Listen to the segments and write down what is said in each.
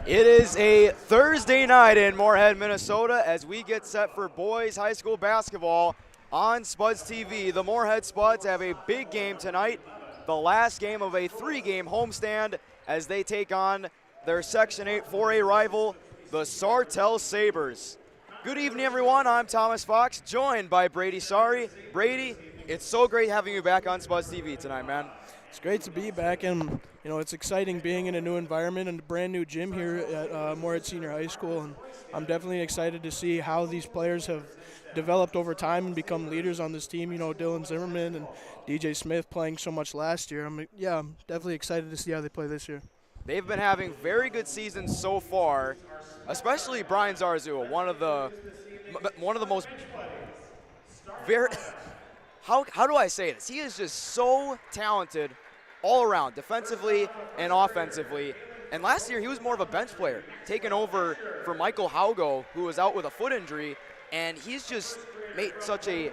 It is a Thursday night in Moorhead, Minnesota as we get set for boys high school basketball on Spuds TV. The Moorhead Spuds have a big game tonight, the last game of a 3-game homestand as they take on their Section 8 4A rival, the Sartell Sabres. Good evening, everyone. I'm Thomas Fox, joined by Brady Sari. Brady, it's so great having you back on Spuds TV tonight, man. It's great to be back, and it's exciting being in a new environment and a brand new gym here at Moorhead Senior High School. And I'm definitely excited to see how these players have developed over time and become leaders on this team. Dylan Zimmerman and DJ Smith playing so much last year. I'm definitely excited to see how they play this year. They've been having very good seasons so far, especially Brian Zarazua, one of the most very how do I say this? He is just so talented all around, defensively and offensively. And last year he was more of a bench player, taking over for Michael Haugo, who was out with a foot injury, and he's just made such a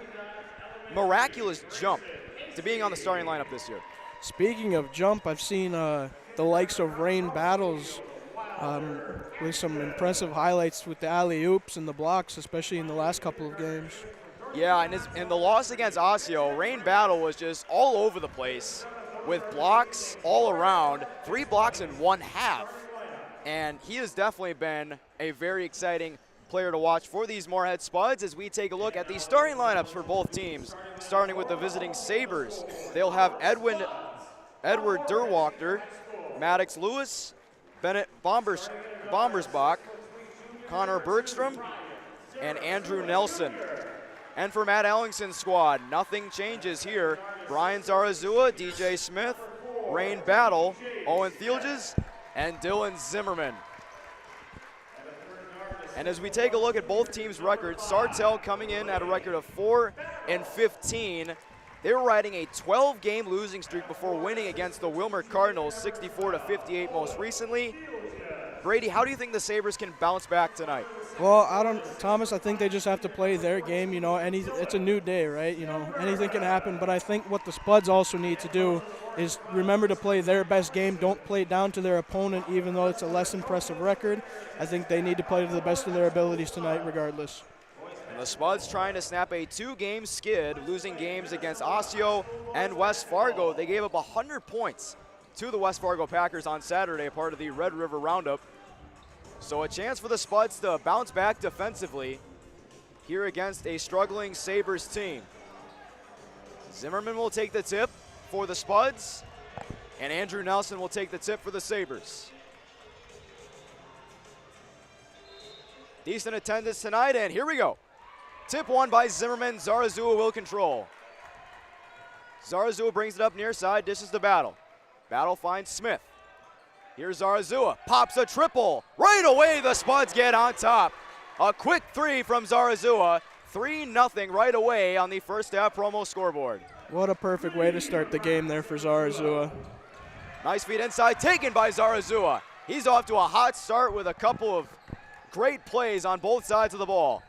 miraculous jump to being on the starting lineup this year. Speaking of jump, I've seen the likes of Rain Battles with some impressive highlights with the alley-oops and the blocks, especially in the last couple of games. Yeah, and in the loss against Osseo, Rain Battle was just all over the place with blocks all around, 3 blocks in 1 half. And he has definitely been a very exciting player to watch for these Moorhead Spuds as we take a look at the starting lineups for both teams, starting with the visiting Sabres. They'll have Edward Derwachter, Maddox Lewis, Bennett Bombersbach, Connor Bergstrom, and Andrew Nelson. And for Matt Ellingson's squad, nothing changes here. Brian Zarazua, DJ Smith, Rain Battle, Owen Thielges, and Dylan Zimmerman. And as we take a look at both teams' records, Sartell coming in at a record of 4-15. They were riding a 12-game losing streak before winning against the Wilmer Cardinals, 64-58 most recently. Brady, how do you think the Sabres can bounce back tonight? Well, Thomas, I think they just have to play their game. It's a new day, right? Anything can happen. But I think what the Spuds also need to do is remember to play their best game. Don't play down to their opponent, even though it's a less impressive record. I think they need to play to the best of their abilities tonight, regardless. And the Spuds trying to snap a 2-game skid, losing games against Osseo and West Fargo. They gave up 100 points to the West Fargo Packers on Saturday, part of the Red River Roundup. So a chance for the Spuds to bounce back defensively here against a struggling Sabres team. Zimmerman will take the tip for the Spuds, and Andrew Nelson will take the tip for the Sabres. Decent attendance tonight, and here we go. Tip won by Zimmerman. Zarazua will control. Zarazua brings it up near side, dishes to Battle. Battle finds Smith. Here's Zarazua, pops a triple. Right away, the Spuds get on top. A quick 3 from Zarazua. 3-0 right away on the first half promo scoreboard. What a perfect way to start the game there for Zarazua. Nice feed inside, taken by Zarazua. He's off to a hot start with a couple of great plays on both sides of the ball.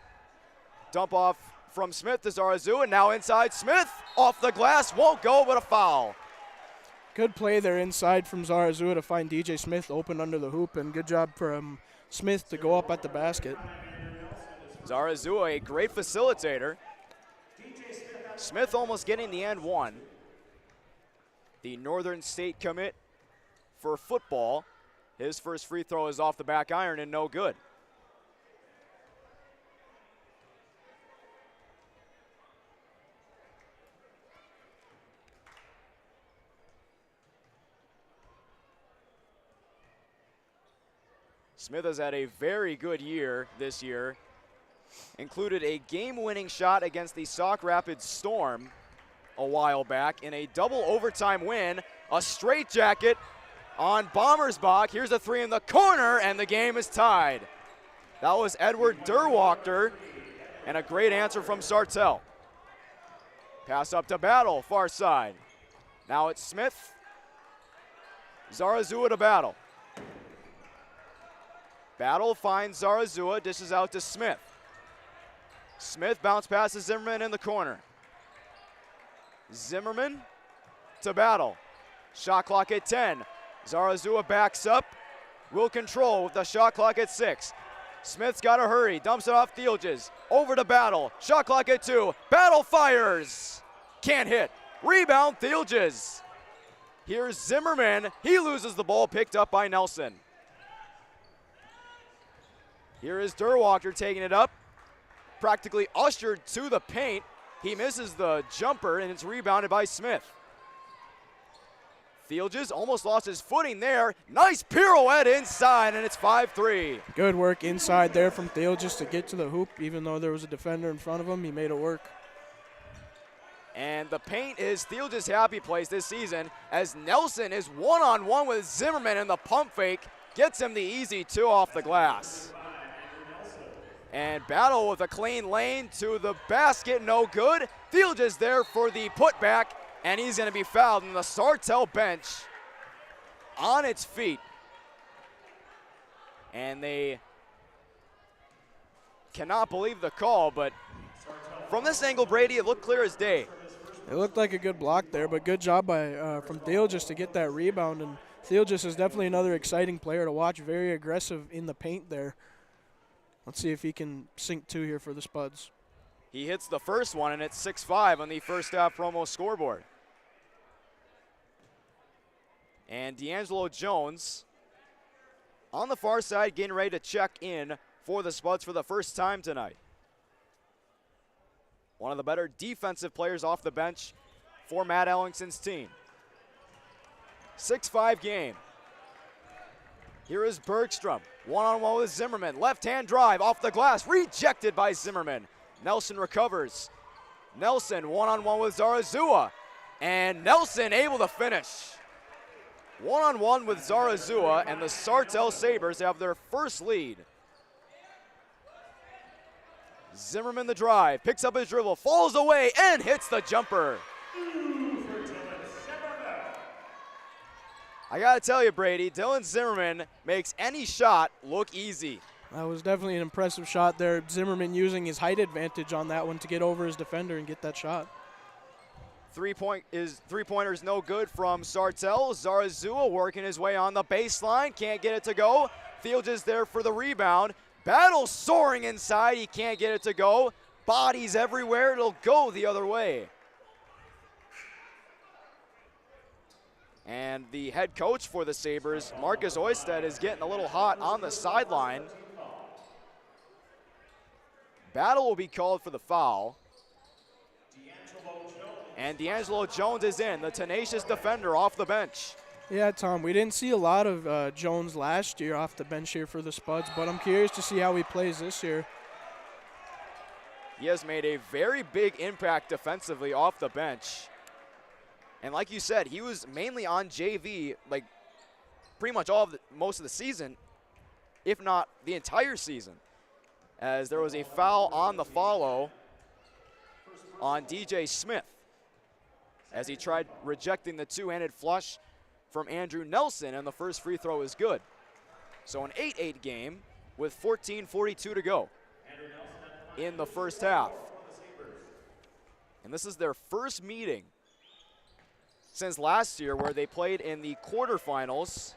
Dump off from Smith to Zarazua, now inside Smith. Off the glass, won't go, but a foul. Good play there inside from Zarazua to find DJ Smith open under the hoop, and good job from Smith to go up at the basket. Zarazua, a great facilitator. Smith almost getting the and one. The Northern State commit for football. His first free throw is off the back iron and no good. Smith has had a very good year this year. Included a game-winning shot against the Sauk Rapids Storm a while back in a double overtime win. A straitjacket on Bombersbach. Here's a 3 in the corner, and the game is tied. That was Edward Derwachter, and a great answer from Sartell. Pass up to Battle, far side. Now it's Smith. Zarazua to Battle. Battle finds Zarazua, dishes out to Smith. Smith bounce passes Zimmerman in the corner. Zimmerman to Battle. Shot clock at 10. Zarazua backs up, will control with the shot clock at 6. Smith's got to hurry, dumps it off Thielges. Over to Battle, shot clock at 2. Battle fires, can't hit. Rebound Thielges. Here's Zimmerman, he loses the ball, picked up by Nelson. Here is Derwachter taking it up, practically ushered to the paint. He misses the jumper, and it's rebounded by Smith. Thielges almost lost his footing there. Nice pirouette inside, and it's 5-3. Good work inside there from Thielges to get to the hoop. Even though there was a defender in front of him, he made it work. And the paint is Thielges' happy place this season as Nelson is one-on-one with Zimmerman, and the pump fake gets him the easy 2 off the glass. And Battle with a clean lane to the basket, no good. Thielges there for the putback, and he's going to be fouled. And the Sartell bench on its feet. And they cannot believe the call, but from this angle, Brady, it looked clear as day. It looked like a good block there, but good job by from Thielges to get that rebound. And Thielges is definitely another exciting player to watch, very aggressive in the paint there. Let's see if he can sink 2 here for the Spuds. He hits the first one, and it's 6-5 on the first half promo scoreboard. And D'Angelo Jones on the far side getting ready to check in for the Spuds for the first time tonight. One of the better defensive players off the bench for Matt Ellingson's team. 6-5 game. Here is Bergstrom, one-on-one with Zimmerman. Left-hand drive off the glass, rejected by Zimmerman. Nelson recovers. Nelson one-on-one with Zarazua, and Nelson able to finish. One-on-one with Zarazua, and the Sartell Sabres have their first lead. Zimmerman the drive, picks up his dribble, falls away, and hits the jumper. I gotta tell you, Brady, Dylan Zimmerman makes any shot look easy. That was definitely an impressive shot there. Zimmerman using his height advantage on that one to get over his defender and get that shot. Three-pointer's no good from Sartell. Zarazua working his way on the baseline, can't get it to go. Thielges there for the rebound. Battle soaring inside, he can't get it to go. Bodies everywhere, it'll go the other way. And the head coach for the Sabres, Marcus Oisted, is getting a little hot on the sideline. Battle will be called for the foul. And D'Angelo Jones is in, the tenacious defender off the bench. Yeah, Tom, we didn't see a lot of Jones last year off the bench here for the Spuds, but I'm curious to see how he plays this year. He has made a very big impact defensively off the bench. And like you said, he was mainly on JV, like pretty much most of the season, if not the entire season, as there was a foul on the follow on DJ Smith as he tried rejecting the two-handed flush from Andrew Nelson, and the first free throw is good. So an 8-8 game with 14:42 to go in the first half. And this is their first meeting since last year, where they played in the quarterfinals.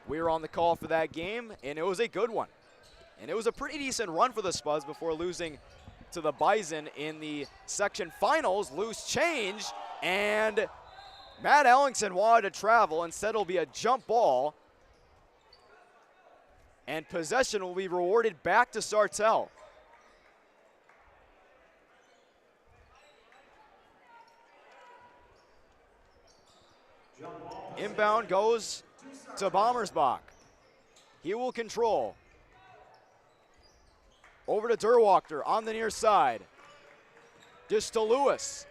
We were on the call for that game, and it was a good one. And it was a pretty decent run for the Spuds before losing to the Bison in the section finals. Loose change, and Matt Ellingson wanted to travel. Instead, it'll be a jump ball, and possession will be rewarded back to Sartell. Inbound goes to Bommersbach. He will control. Over to Derwachter on the near side. Just to Lewis.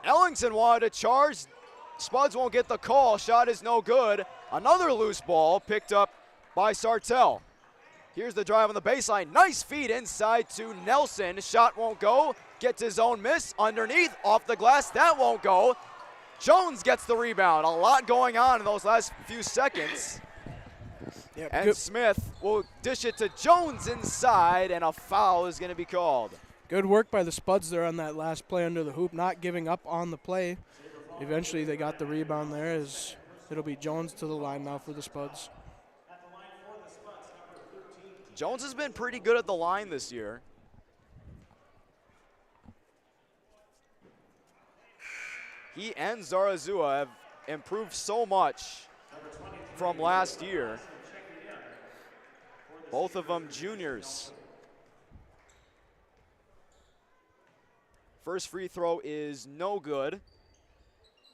Ellingson wanted to charge. Spuds won't get the call. Shot is no good. Another loose ball picked up by Sartell. Here's the drive on the baseline. Nice feed inside to Nelson. Shot won't go. Gets his own miss. Underneath, off the glass. That won't go. Jones gets the rebound. A lot going on in those last few seconds. Yep, and Smith will dish it to Jones inside, and a foul is going to be called. Good work by the Spuds there on that last play under the hoop, not giving up on the play. Eventually they got the rebound there, as it'll be Jones to the line now for the Spuds. Jones has been pretty good at the line this year. He and Zarazua have improved so much from last year. Both of them juniors. First free throw is no good,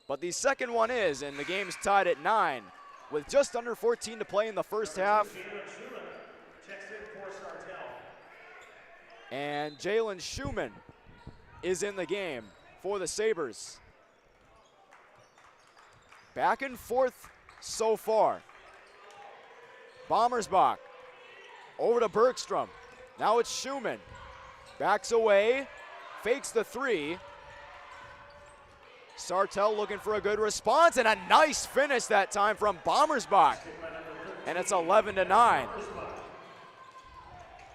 but the second one is, and the game's tied at 9 with just under 14 to play in the first half. And Jalen Schumann is in the game for the Sabres. Back and forth so far. Bommersbach over to Bergstrom. Now it's Schumann. Backs away, fakes the three. Sartell looking for a good response, and a nice finish that time from Bommersbach. And it's 11-9.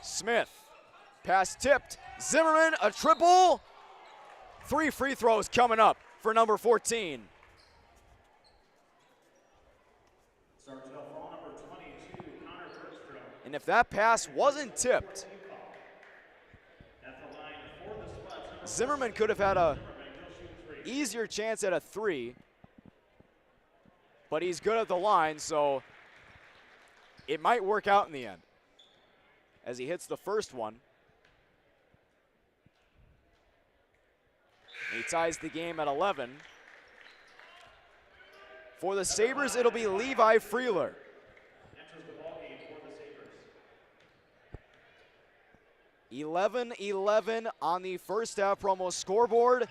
Smith, pass tipped. Zimmerman, a triple. 3 free throws coming up for number 14. And if that pass wasn't tipped, Zimmerman could have had a easier chance at a 3, but he's good at the line, so it might work out in the end as he hits the first one. He ties the game at 11. For the Sabres, it'll be Levi Freeler. 11-11 on the first half promo scoreboard.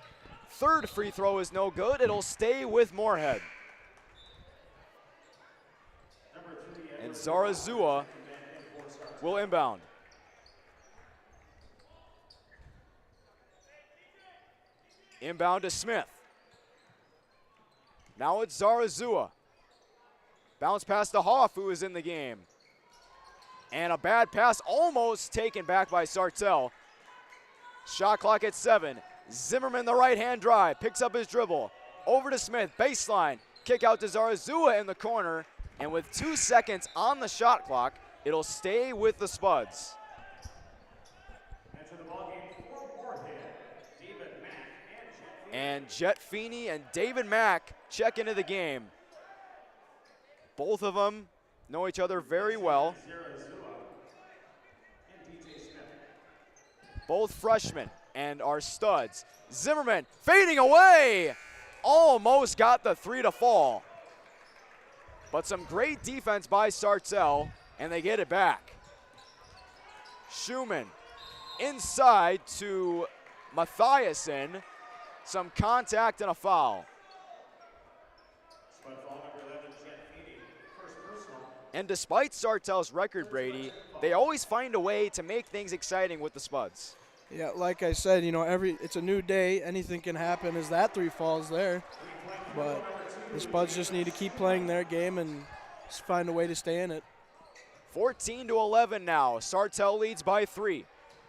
Third free throw is no good. It'll stay with Moorhead. And Zarazua will inbound. Inbound to Smith. Now it's Zarazua. Bounce pass to Hoff, who is in the game. And a bad pass almost taken back by Sartell. Shot clock at 7. Zimmerman, the right-hand drive, picks up his dribble. Over to Smith, baseline. Kick out to Zarazua in the corner. And with 2 seconds on the shot clock, it'll stay with the Spuds. And Jet Feeney and David Mack check into the game. Both of them know each other very well. Both freshmen and are studs. Zimmerman fading away. Almost got the 3 to fall. But some great defense by Sartell, and they get it back. Schumann inside to Mathiasen. Some contact and a foul. And despite Sartell's record, Brady, they always find a way to make things exciting with the Spuds. Yeah, like I said, you know, it's a new day. Anything can happen as that 3 falls there. But the Spuds just need to keep playing their game and just find a way to stay in it. 14-11 now. Sartell leads by 3.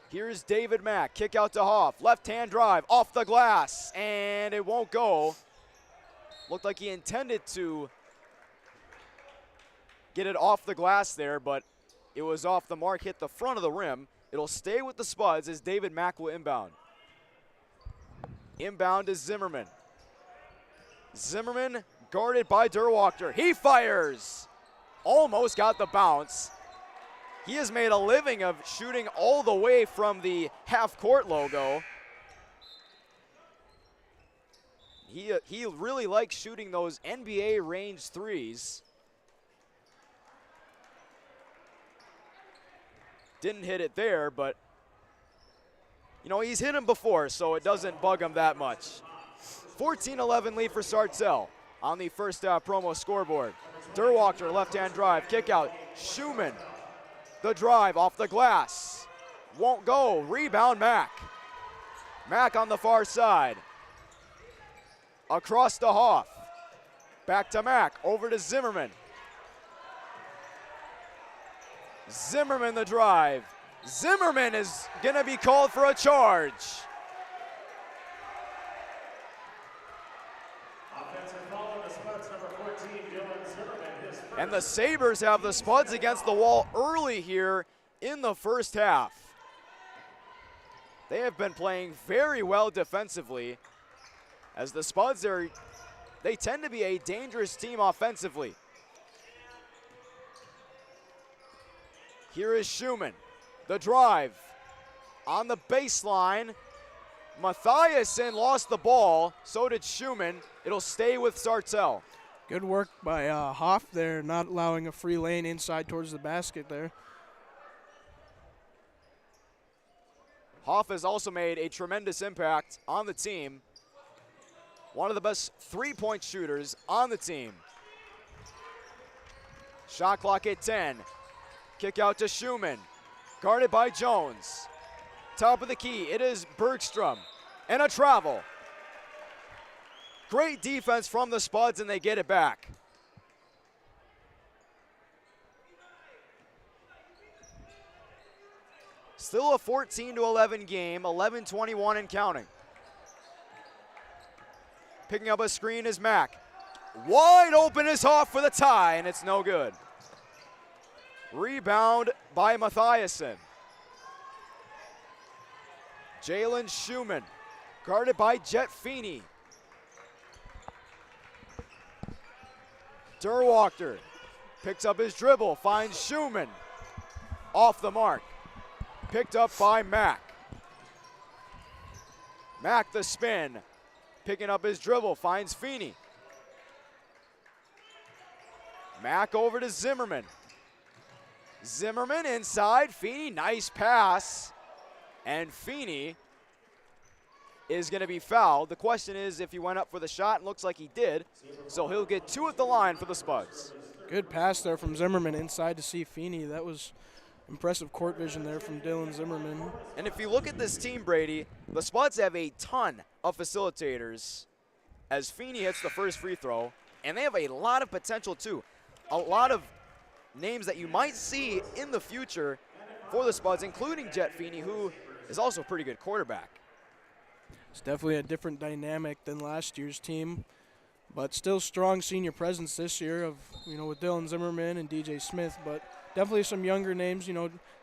Here's David Mack. Kick out to Hoff. Left-hand drive off the glass, and it won't go. Looked like he intended to get it off the glass there, but it was off the mark, hit the front of the rim. It'll stay with the Spuds as David Mack will inbound. Inbound is Zimmerman. Zimmerman guarded by Derwachter. He fires. Almost got the bounce. He has made a living of shooting all the way from the half-court logo. He really likes shooting those NBA range threes. Didn't hit it there, but you know, he's hit him before, so it doesn't bug him that much. 14-11 lead for Sartell on the first half promo scoreboard. Derwachter, left-hand drive, kick out. Schumann, the drive off the glass. Won't go, rebound Mack. Mack on the far side. Across to Hoff. Back to Mack, over to Zimmerman. Zimmerman the drive. Zimmerman is gonna be called for a charge. And the Sabres have the Spuds against the wall early here in the first half. They have been playing very well defensively, as the Spuds they tend to be a dangerous team offensively. Here is Schumann, the drive on the baseline. Mathiasen lost the ball, so did Schumann. It'll stay with Sartell. Good work by Hoff there, not allowing a free lane inside towards the basket there. Hoff has also made a tremendous impact on the team. One of the best three-point shooters on the team. Shot clock at 10. Kick out to Schumann, guarded by Jones. Top of the key, it is Bergstrom, and a travel. Great defense from the Spuds, and they get it back. Still a 14-11 game, 11-21 and counting. Picking up a screen is Mack. Wide open is Hoff for the tie, and it's no good. Rebound by Mathiasen. Jalen Schumann, guarded by Jet Feeney. Derwachter picks up his dribble, finds Schumann. Off the mark. Picked up by Mack. Mack the spin. Picking up his dribble, finds Feeney. Mack over to Zimmerman. Zimmerman inside, Feeney, nice pass. And Feeney is going to be fouled. The question is if he went up for the shot, and looks like he did. So he'll get 2 at the line for the Spuds. Good pass there from Zimmerman inside to see Feeney. That was impressive court vision there from Dylan Zimmerman. And if you look at this team, Brady, the Spuds have a ton of facilitators as Feeney hits the first free throw, and they have a lot of potential too. A lot of names that you might see in the future for the Spuds, including Jet Feeney, who is also a pretty good quarterback. It's definitely a different dynamic than last year's team, but still strong senior presence this year of, with Dylan Zimmerman and DJ Smith, but definitely some younger names,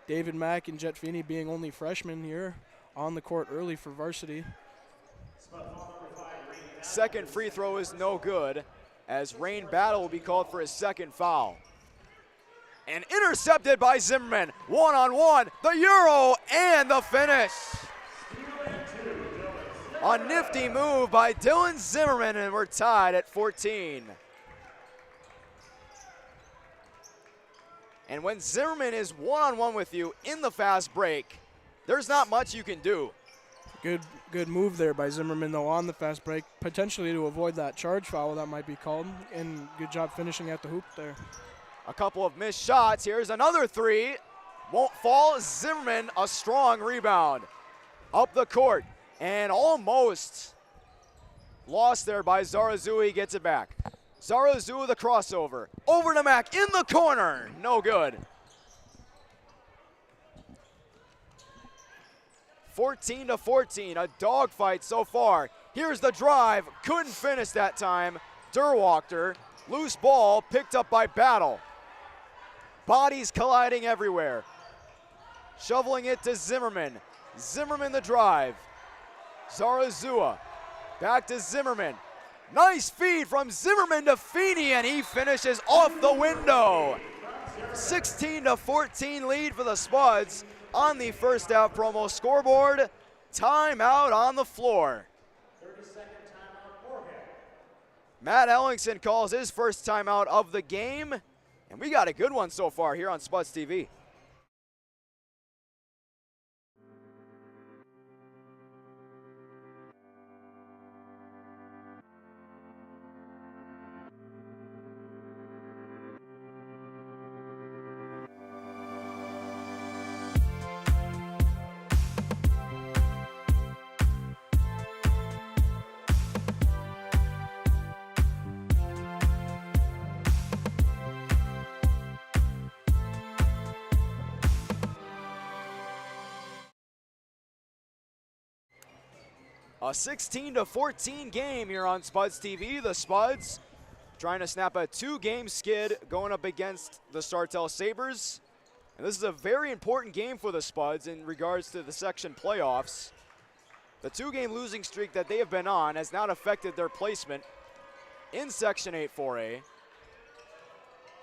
David Mack and Jet Feeney being only freshmen here on the court early for varsity. Second free throw is no good, as Rain Battle will be called for his second foul. And intercepted by Zimmerman. One-on-one, the Euro and the finish. A nifty move by Dylan Zimmerman, and we're tied at 14. And when Zimmerman is one-on-one with you in the fast break, there's not much you can do. Good move there by Zimmerman, though, on the fast break, potentially to avoid that charge foul that might be called, and good job finishing at the hoop there. A couple of missed shots. Here's another three. Won't fall. Zimmerman, a strong rebound. Up the court, and almost lost there by Zarazua. He gets it back. Zarazua, the crossover. Over to Mack in the corner. No good. 14-14, a dogfight so far. Here's the drive. Couldn't finish that time. Derwachter, loose ball, picked up by Battle. Bodies colliding everywhere. Shoveling it to Zimmerman. Zimmerman the drive. Zarazua, back to Zimmerman. Nice feed from Zimmerman to Feeney, and he finishes off the window. 16-14 lead for the Spuds on the first half promo scoreboard. Timeout on the floor. 30-second timeout, Moorhead. Matt Ellingson calls his first timeout of the game, and we got a good one so far here on Spuds TV. A 16-14 game here on Spuds TV. The Spuds trying to snap a 2-game skid going up against the Sartell Sabres. And this is a very important game for the Spuds in regards to the section playoffs. The 2-game losing streak that they have been on has not affected their placement in Section 8 4A.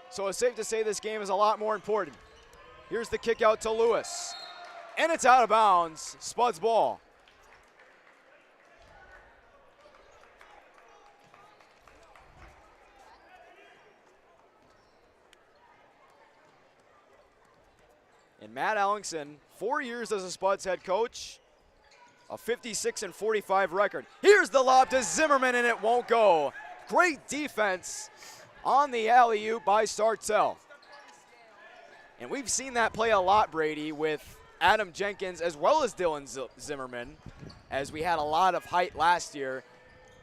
So it's safe to say this game is a lot more important. Here's the kick out to Lewis. And it's out of bounds, Spuds ball. And Matt Ellingson, 4 years as a Spuds head coach, a 56-45 record. Here's the lob to Zimmerman, and it won't go. Great defense on the alley-oop by Sartell. And we've seen that play a lot, Brady, with Adam Jenkins as well as Dylan Zimmerman, as we had a lot of height last year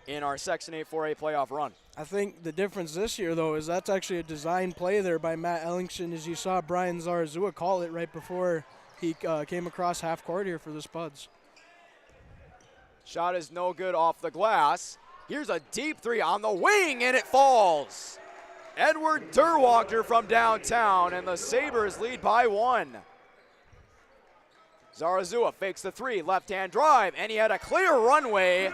in our Section 8 4A playoff run. I think the difference this year, though, is that's actually a design play there by Matt Ellingson, as you saw Brian Zarazua call it right before he came across half court here for the Spuds. Shot is no good off the glass. Here's a deep three on the wing, and it falls. Edward Derwachter from downtown, and the Sabres lead by 1. Zarazua fakes the 3, left-hand drive, and he had a clear runway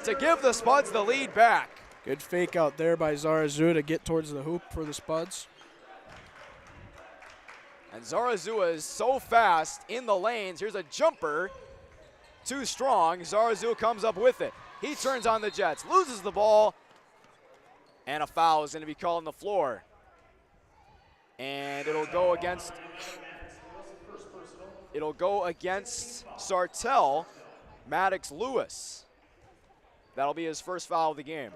to give the Spuds the lead back. Good fake out there by Zarazua to get towards the hoop for the Spuds. And Zarazua is so fast in the lanes. Here's a jumper. Too strong. Zarazua comes up with it. He turns on the Jets, loses the ball, and a foul is going to be called on the floor. And it'll go against Sartell, Maddox Lewis. That'll be his first foul of the game.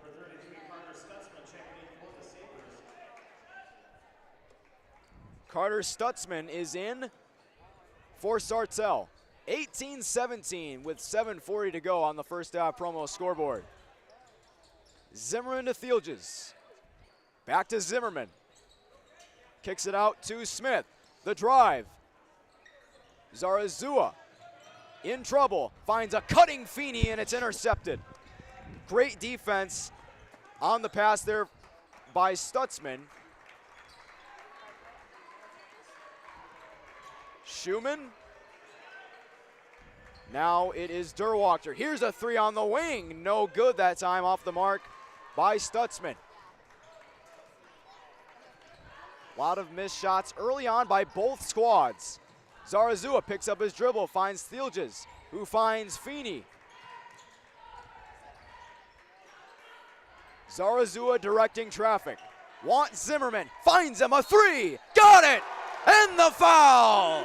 Carter Stutzman is in for Sartell. 18-17 with 7:40 to go on the first half promo scoreboard. Zimmerman to Thielges. Back to Zimmerman. Kicks it out to Smith. The drive. Zarazua in trouble. Finds a cutting Feeney, and it's intercepted. Great defense on the pass there by Stutzman. Schumann. Now it is Derwachter. Here's a 3 on the wing. No good that time, off the mark by Stutzman. A lot of missed shots early on by both squads. Zarazua picks up his dribble, finds Thielges, who finds Feeney. Zarazua directing traffic. Wants Zimmerman, finds him, a 3, got it, and the foul.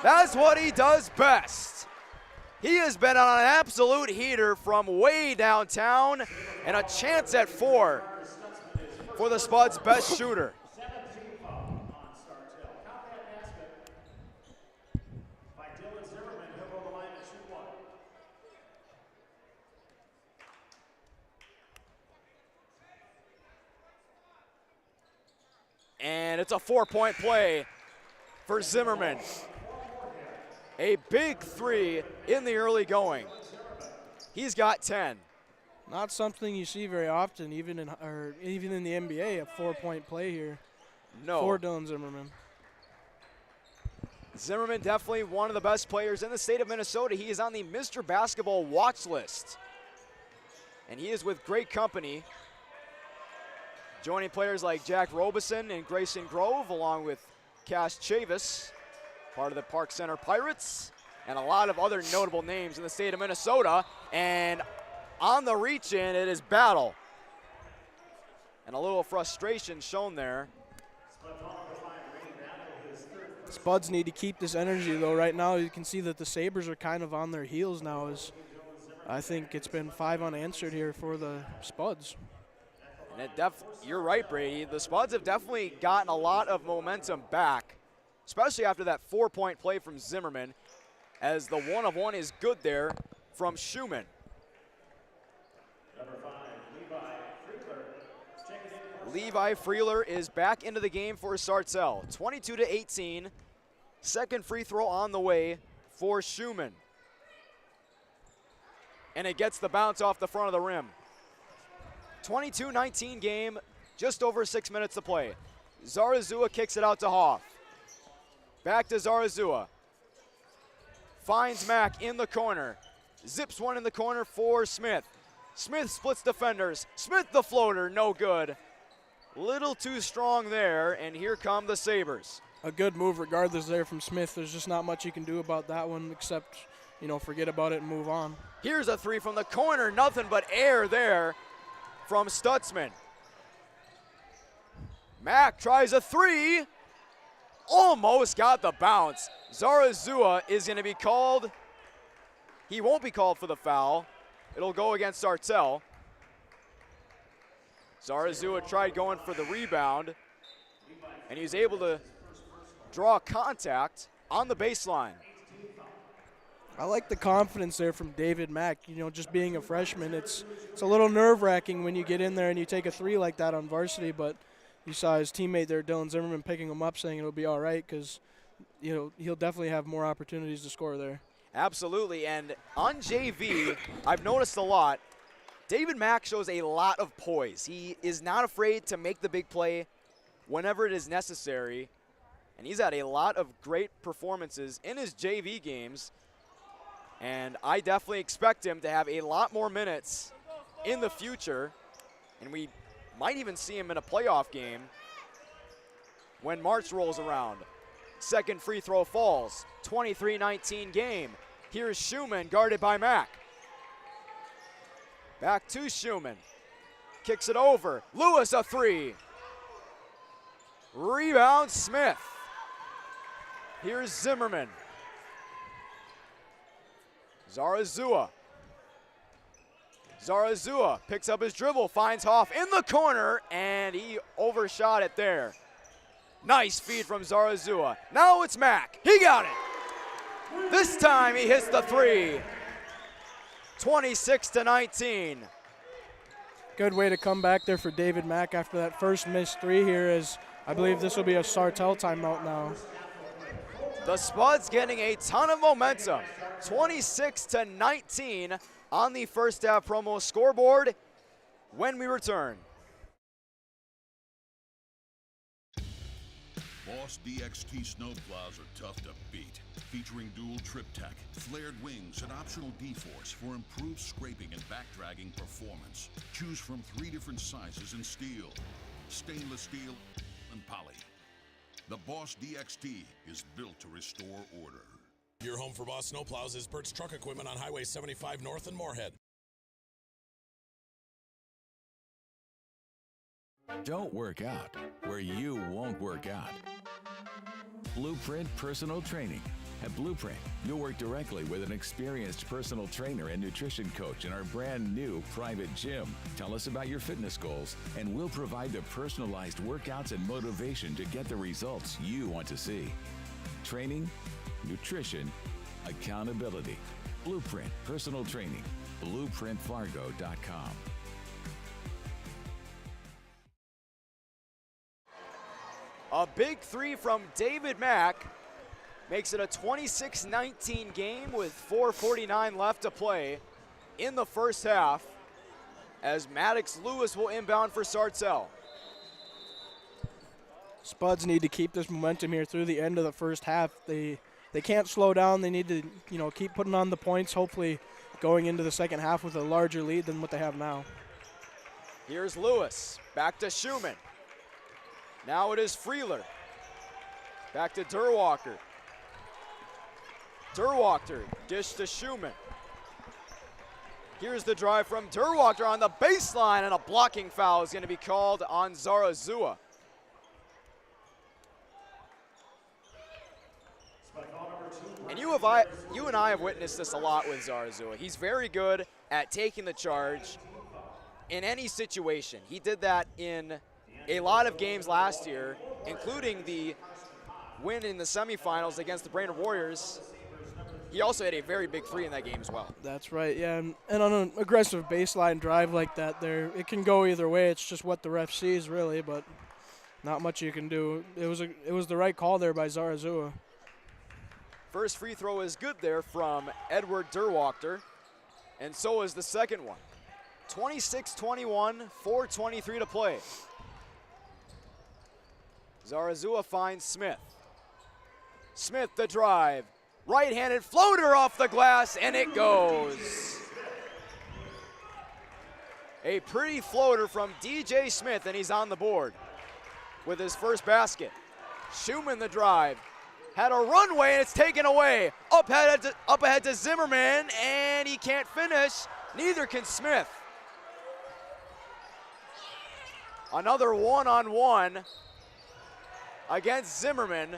That's what he does best. He has been on an absolute heater from way downtown, and a chance at 4 for the Spuds' best shooter. And it's a 4-point play for Zimmerman. A big 3 in the early going. He's got 10. Not something you see very often, even in the NBA, a 4-point play here. No. For Dylan Zimmerman. Zimmerman definitely one of the best players in the state of Minnesota. He is on the Mr. Basketball watch list. And he is with great company, joining players like Jack Robeson and Grayson Grove, along with Cash Chavis, part of the Park Center Pirates, and a lot of other notable names in the state of Minnesota. And on the reach-in, it is Battle. And a little frustration shown there. Spuds need to keep this energy, though. Right now, you can see that the Sabres are kind of on their heels now. As I think it's been 5 unanswered here for the Spuds. And you're right, Brady. The Spuds have definitely gotten a lot of momentum back, especially after that 4-point play from Zimmerman, as the 1-of-1 is good there from Schumann. Levi Freeler is back into the game for Sartell. 22-18. Second free throw on the way for Schumann. And it gets the bounce off the front of the rim. 22-19 game, just over 6 minutes to play. Zarazua kicks it out to Hoff. Back to Zarazua. Finds Mack in the corner. Zips one in the corner for Smith. Smith splits defenders. Smith the floater, no good. Little too strong there, and here come the Sabres. A good move regardless there from Smith. There's just not much you can do about that one except, forget about it and move on. Here's a three from the corner. Nothing but air there from Stutzman. Mack tries a three. Almost got the bounce. Zarazua is going to be called. He won't be called for the foul. It'll go against Sartell. Zarazua tried going for the rebound, and he's able to draw contact on the baseline. I like the confidence there from David Mack. Just being a freshman, it's a little nerve-wracking when you get in there and you take a three like that on varsity, but you saw his teammate there, Dylan Zimmerman, picking him up, saying it'll be all right because he'll definitely have more opportunities to score there. Absolutely, and on JV, I've noticed a lot, David Mack shows a lot of poise. He is not afraid to make the big play whenever it is necessary, and he's had a lot of great performances in his JV games, and I definitely expect him to have a lot more minutes in the future, and we might even see him in a playoff game when March rolls around. Second free throw falls, 23-19 game. Here's Schumann guarded by Mack. Back to Schumann. Kicks it over. Lewis a three. Rebound Smith. Here's Zimmerman. Zarazua. Zarazua picks up his dribble, finds Hoff in the corner, and he overshot it there. Nice feed from Zarazua. Now it's Mack. He got it. This time he hits the three. 26-19. Good way to come back there for David Mack after that first missed three here, as I believe this will be a Sartell timeout now. The Spuds getting a ton of momentum. 26-19 on the first half promo scoreboard when we return. Boss DXT snowplows are tough to beat. Featuring dual trip tech, flared wings, and optional D-force for improved scraping and backdragging performance. Choose from 3 different sizes in steel, stainless steel, and poly. The Boss DXT is built to restore order. Your home for Boss Snowplows is Bert's Truck Equipment on Highway 75 North in Moorhead. Don't work out where you won't work out. Blueprint Personal Training. At Blueprint, you'll work directly with an experienced personal trainer and nutrition coach in our brand new private gym. Tell us about your fitness goals, and we'll provide the personalized workouts and motivation to get the results you want to see. Training, nutrition, accountability. Blueprint Personal Training. BlueprintFargo.com. A big three from David Mack makes it a 26-19 game with 4:49 left to play in the first half as Maddox Lewis will inbound for Sartell. Spuds need to keep this momentum here through the end of the first half. They can't slow down. They need to keep putting on the points, hopefully going into the second half with a larger lead than what they have now. Here's Lewis, back to Schumann. Now it is Freeler. Back to Derwalker. Derwalker, dish to Schumann. Here's the drive from Derwalker on the baseline, and a blocking foul is going to be called on Zarazua. And you and I have witnessed this a lot with Zarazua. He's very good at taking the charge in any situation. He did that in a lot of games last year, including the win in the semifinals against the Brainerd Warriors. He also had a very big three in that game as well. That's right, yeah. And on an aggressive baseline drive like that there, it can go either way. It's just what the ref sees, really, but not much you can do. It was the right call there by Zarazua. First free throw is good there from Edward Derwachter, and so is the second one. 26-21, 4:23 to play. Zarazua finds Smith. Smith the drive. Right-handed floater off the glass, and it goes. A pretty floater from DJ Smith, and he's on the board with his first basket. Schumann the drive. Had a runway, and it's taken away. Up ahead to Zimmerman, and he can't finish. Neither can Smith. Another one-on-one against Zimmerman,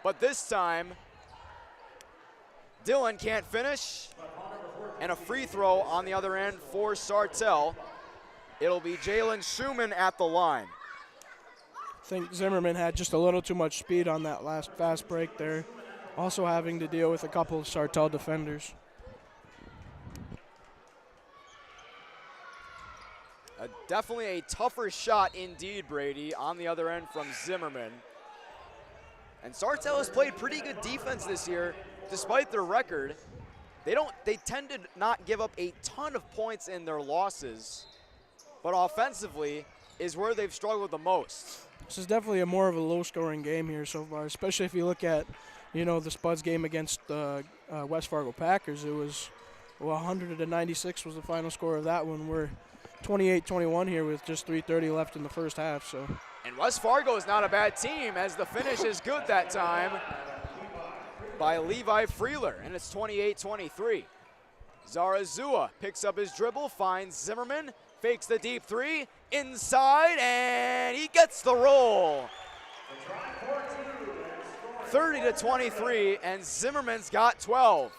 but this time Dillon can't finish, and a free throw on the other end for Sartell. It'll be Jalen Schumann at the line. I think Zimmerman had just a little too much speed on that last fast break there. Also having to deal with a couple of Sartell defenders. Definitely a tougher shot indeed, Brady, on the other end from Zimmerman. And Sartell has played pretty good defense this year, despite their record. They tend to not give up a ton of points in their losses, but offensively is where they've struggled the most. This is definitely more of a low-scoring game here so far, especially if you look at, the Spuds game against the West Fargo Packers. It was 196 was the final score of that one. We're 28-21 here with just 3:30 left in the first half. So. And West Fargo is not a bad team, as the finish is good that time by Levi Freeler, and it's 28-23. Zarazua picks up his dribble, finds Zimmerman, fakes the deep three, inside, and he gets the roll. 30-23, and Zimmerman's got 12.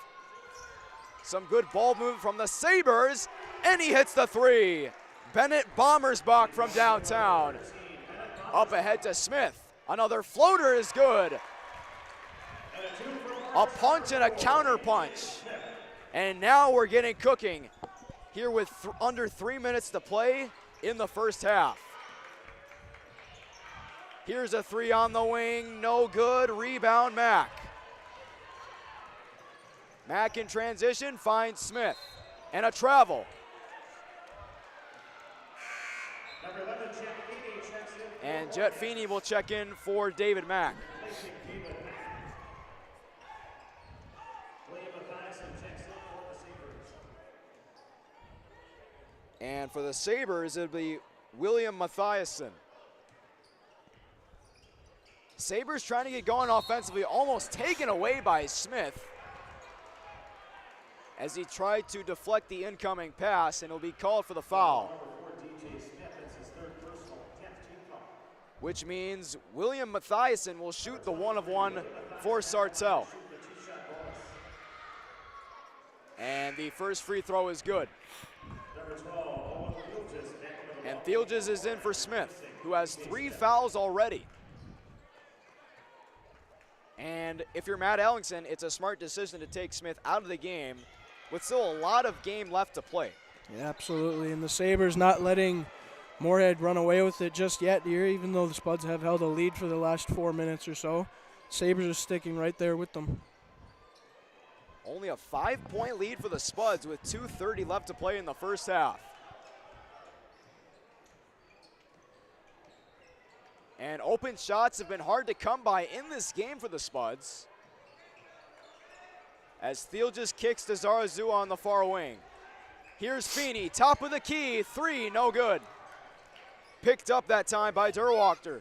Some good ball movement from the Sabres, and he hits the three. Bennett Bommersbach from downtown. Up ahead to Smith. Another floater is good. A punch and a counter punch. And now we're getting cooking here with under 3 minutes to play in the first half. Here's a three on the wing, no good. Rebound, Mack. Mack in transition finds Smith. And a travel. And Jet Feeney will check in for David Mack. And for the Sabres, it'll be William Mathiasen. Sabres trying to get going offensively, almost taken away by Smith as he tried to deflect the incoming pass, and it'll be called for the foul. Which means William Mathiasen will shoot the 1-of-1 for Sartell. And the first free throw is good. And Thielges is in for Smith, who has 3 fouls already. And if you're Matt Ellingson, it's a smart decision to take Smith out of the game with still a lot of game left to play. Yeah, absolutely. And the Sabres not letting Moorhead run away with it just yet here, even though the Spuds have held a lead for the last 4 minutes or so. Sabres are sticking right there with them. Only a 5-point lead for the Spuds with 2:30 left to play in the first half. And open shots have been hard to come by in this game for the Spuds, as Thielges kicks to Zarazua on the far wing. Here's Feeney, top of the key, 3, no good. Picked up that time by Derwachter.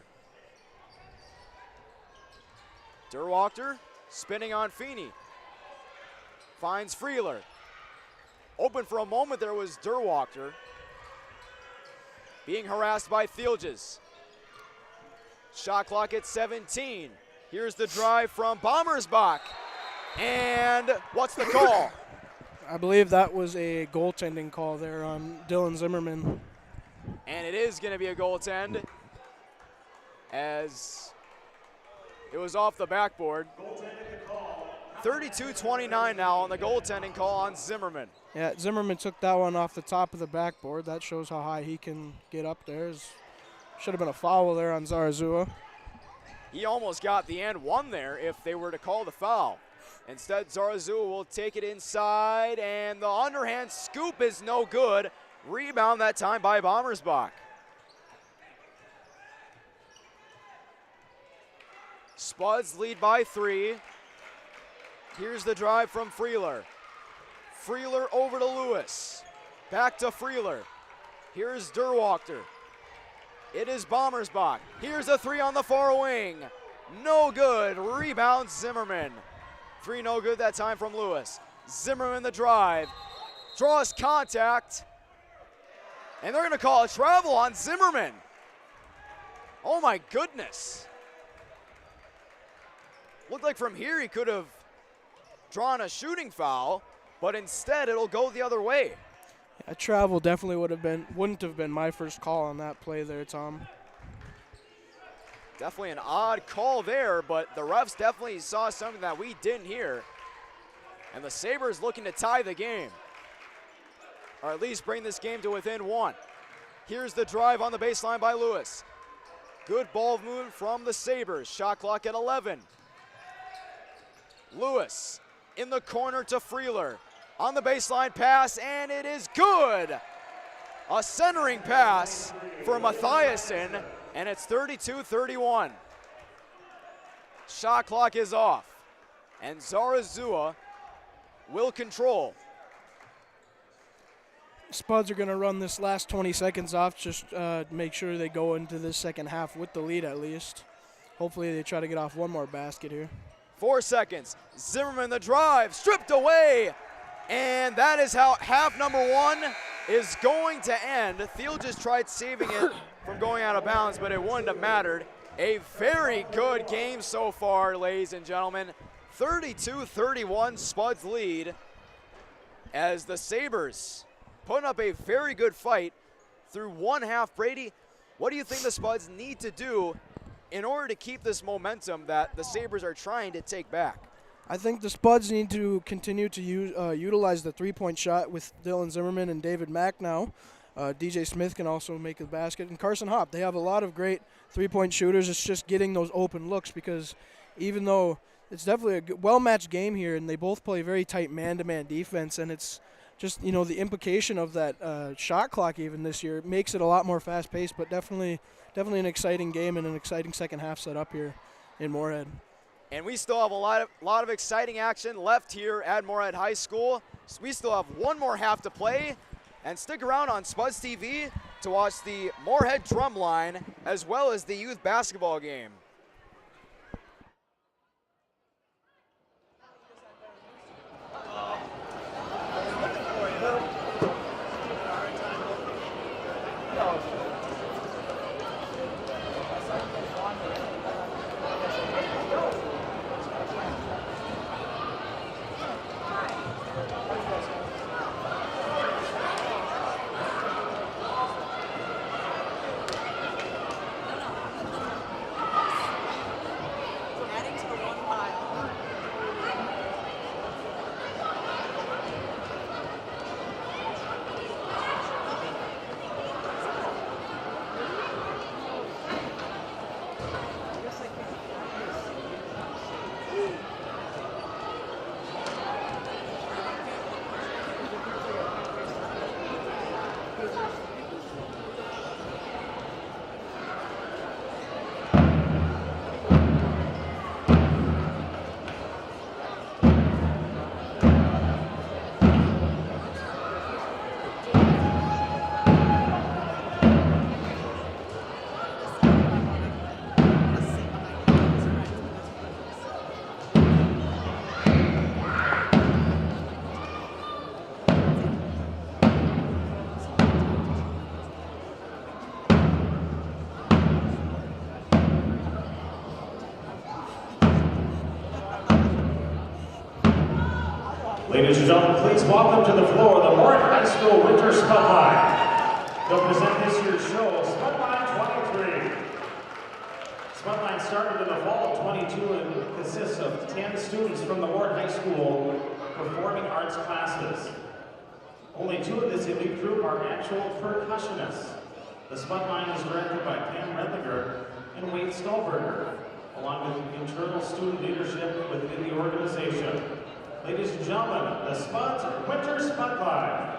Derwachter spinning on Feeney. Finds Freeler. Open for a moment there was Derwachter. Being harassed by Thielges. Shot clock at 17. Here's the drive from Bommersbach. And what's the call? I believe that was a goaltending call there on Dylan Zimmerman. And it is going to be a goaltend, as it was off the backboard. 32-29 now on the goaltending call on Zimmerman. Yeah, Zimmerman took that one off the top of the backboard. That shows how high he can get up there. Should have been a foul there on Zarazua. He almost got the and one there if they were to call the foul. Instead, Zarazua will take it inside, and the underhand scoop is no good. Rebound that time by Bommersbach. Spuds lead by 3. Here's the drive from Freeler. Freeler over to Lewis. Back to Freeler. Here's Derwachter. It is Bommersbach. Here's a 3 on the far wing. No good. Rebound Zimmerman. 3 no good that time from Lewis. Zimmerman the drive. Draws contact. And they're going to call a travel on Zimmerman. Oh my goodness. Looked like from here he could have drawn a shooting foul, but instead it'll go the other way. A travel definitely wouldn't have been my first call on that play there, Tom. Definitely an odd call there, but the refs definitely saw something that we didn't hear. And the Sabres looking to tie the game, or at least bring this game to within 1. Here's the drive on the baseline by Lewis. Good ball movement from the Sabres. Shot clock at 11. Lewis in the corner to Freeler. On the baseline pass, and it is good. A centering pass for Mathiasen, and it's 32-31. Shot clock is off, and Zarazua will control. Spuds are going to run this last 20 seconds off, just make sure they go into this second half with the lead at least. Hopefully they try to get off one more basket here. 4 seconds. Zimmerman the drive, stripped away. And that is how half number 1 is going to end. Thiel just tried saving it from going out of bounds, but it wouldn't have mattered. A very good game so far, ladies and gentlemen. 32-31 Spuds lead as the Sabres putting up a very good fight through one half. Brady, what do you think the Spuds need to do in order to keep this momentum that the Sabres are trying to take back? I think the Spuds need to continue to utilize the three-point shot with Dylan Zimmerman and David Mack now. DJ Smith can also make the basket. And Carson Hopp, they have a lot of great three-point shooters. It's just getting those open looks, because even though it's definitely a well-matched game here and they both play very tight man-to-man defense, and it's just, you know, the implication of that shot clock even this year makes it a lot more fast-paced, but definitely an exciting game and an exciting second half set up here in Moorhead. And we still have a lot of exciting action left here at Moorhead High School. So we still have one more half to play. And stick around on Spuds TV to watch the Moorhead Drumline as well as the youth basketball game. Ladies and gentlemen, please welcome to the floor the Moorhead High School Winter Spudline. They'll present this year's show, Spudline 23. Spudline started in the fall of 22 and consists of 10 students from the Moorhead High School performing arts classes. Only 2 of this elite group are actual percussionists. The Spudline is directed by Pam Redlinger and Wade Stolberger, along with internal student leadership within the organization. Ladies and gentlemen, the Spuds Winter Spudline.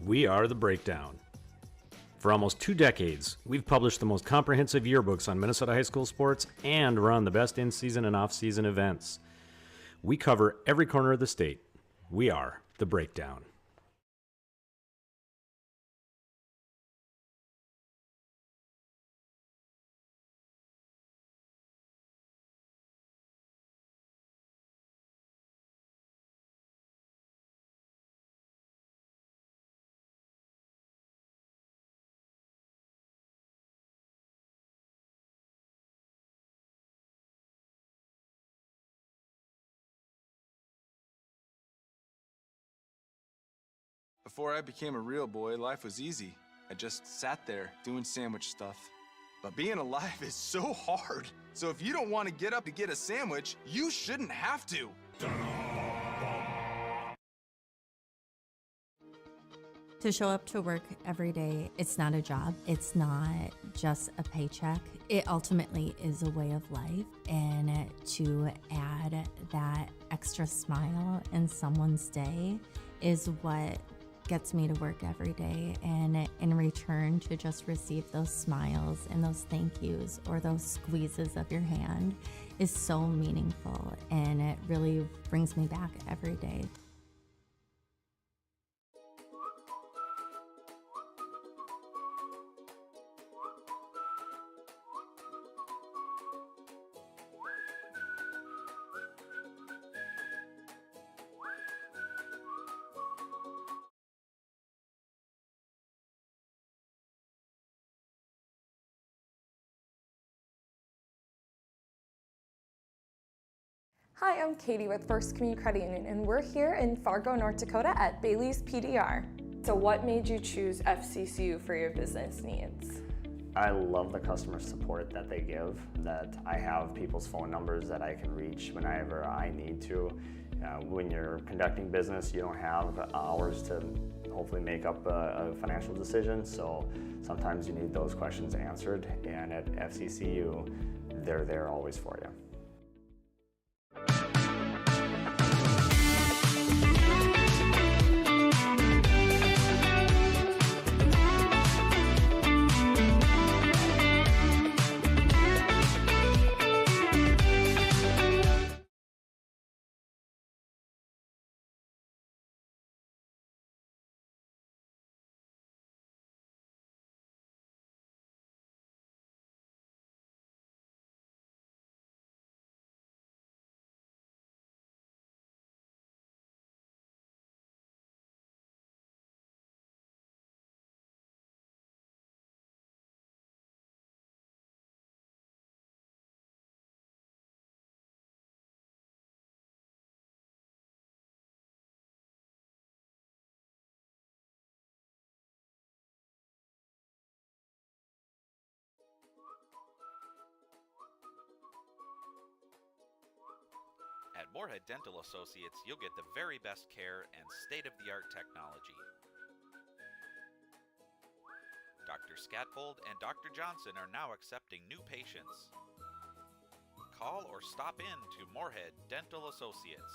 We are The Breakdown. For almost 2 decades, we've published the most comprehensive yearbooks on Minnesota high school sports and run the best in-season and off-season events. We cover every corner of the state. We are The Breakdown. Before I became a real boy, life was easy. I just sat there doing sandwich stuff. But being alive is so hard. So if you don't want to get up to get a sandwich, you shouldn't have to. To show up to work every day, it's not a job. It's not just a paycheck. It ultimately is a way of life. And to add that extra smile in someone's day is what gets me to work every day, and in return to just receive those smiles and those thank yous or those squeezes of your hand is so meaningful, and it really brings me back every day. Hi, I'm Katie with First Community Credit Union, and we're here in Fargo, North Dakota at Bailey's PDR. So what made you choose FCCU for your business needs? I love the customer support that they give, that I have people's phone numbers that I can reach whenever I need to. When you're conducting business, you don't have hours to hopefully make up a financial decision, so sometimes you need those questions answered, and at FCCU, they're there always for you. At Moorhead Dental Associates, you'll get the very best care and state-of-the-art technology. Dr. Scatfold and Dr. Johnson are now accepting new patients. Call or stop in to Moorhead Dental Associates.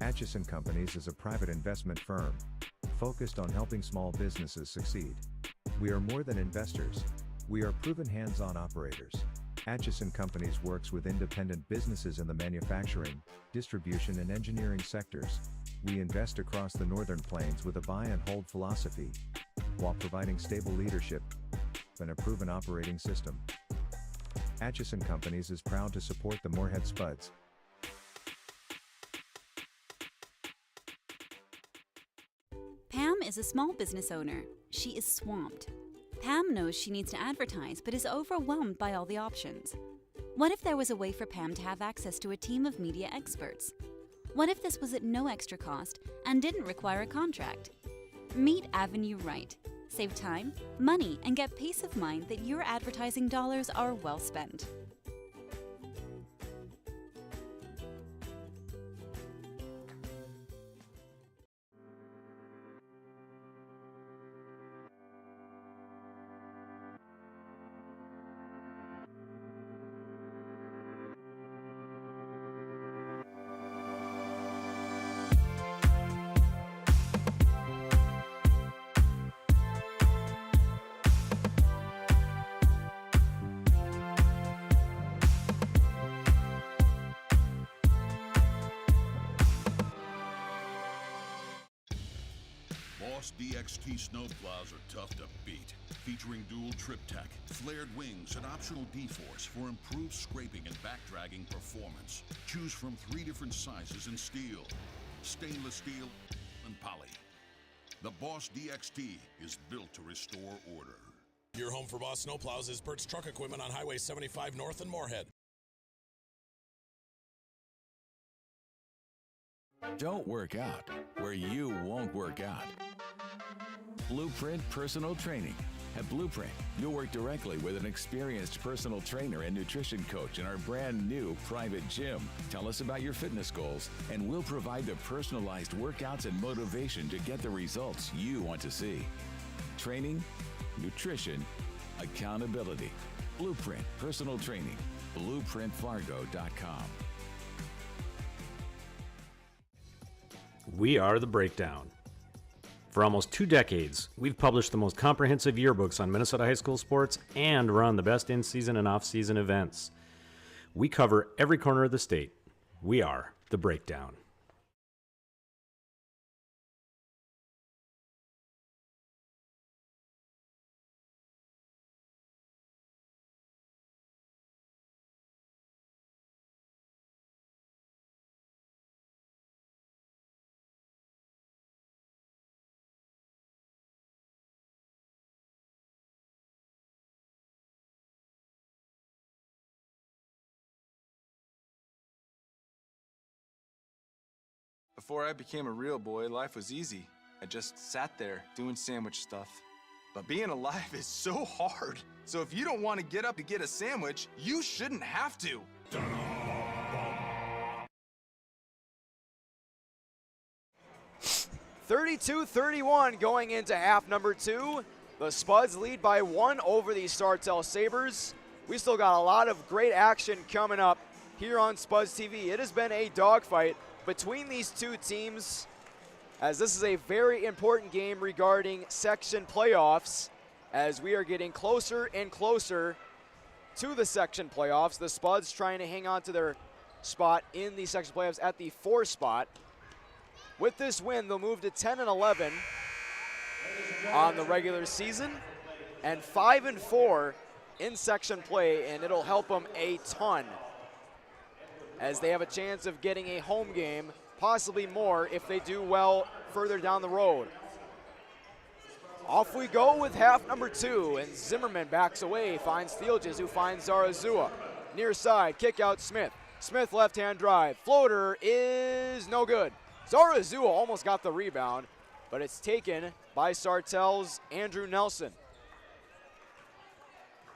Atchison Companies is a private investment firm focused on helping small businesses succeed. We are more than investors. We are proven hands-on operators. Atchison Companies works with independent businesses in the manufacturing, distribution and engineering sectors. We invest across the Northern Plains with a buy and hold philosophy, while providing stable leadership and a proven operating system. Atchison Companies is proud to support the Moorhead Spuds. Pam is a small business owner. She is swamped. Pam knows she needs to advertise but is overwhelmed by all the options. What if there was a way for Pam to have access to a team of media experts? What if this was at no extra cost and didn't require a contract? Meet Avenue Right. Save time, money, and get peace of mind that your advertising dollars are well spent. Boss DXT snowplows are tough to beat. Featuring dual trip tech, flared wings, and optional D-force for improved scraping and backdragging performance. Choose from 3 different sizes in steel, stainless steel, and poly. The Boss DXT is built to restore order. Your home for Boss snowplows is Bert's Truck Equipment on Highway 75 North in Moorhead. Don't work out where you won't work out. Blueprint Personal Training. At Blueprint, you'll work directly with an experienced personal trainer and nutrition coach in our brand new private gym. Tell us about your fitness goals, and we'll provide the personalized workouts and motivation to get the results you want to see. Training, nutrition, accountability. Blueprint Personal Training. BlueprintFargo.com. We are The Breakdown. For almost 2 decades, we've published the most comprehensive yearbooks on Minnesota high school sports and run the best in-season and off-season events. We cover every corner of the state. We are The Breakdown. Before I became a real boy, life was easy. I just sat there doing sandwich stuff. But being alive is so hard. So if you don't want to get up to get a sandwich, you shouldn't have to. 32-31 going into half number 2. The Spuds lead by 1 over the Sartell Sabres. We still got a lot of great action coming up here on Spuds TV. It has been a dogfight between these two teams, as this is a very important game regarding section playoffs, as we are getting closer and closer to the section playoffs. The Spuds trying to hang on to their spot in the section playoffs at the 4 spot. With this win, they'll move to 10-11 on the regular season and 5-4 in section play, and it'll help them a ton, as they have a chance of getting a home game, possibly more if they do well further down the road. Off we go with half number 2, and Zimmerman backs away, finds Thielges, who finds Zarazua. Near side, kick out Smith. Smith left-hand drive. Floater is no good. Zarazua almost got the rebound, but it's taken by Sartell's Andrew Nelson.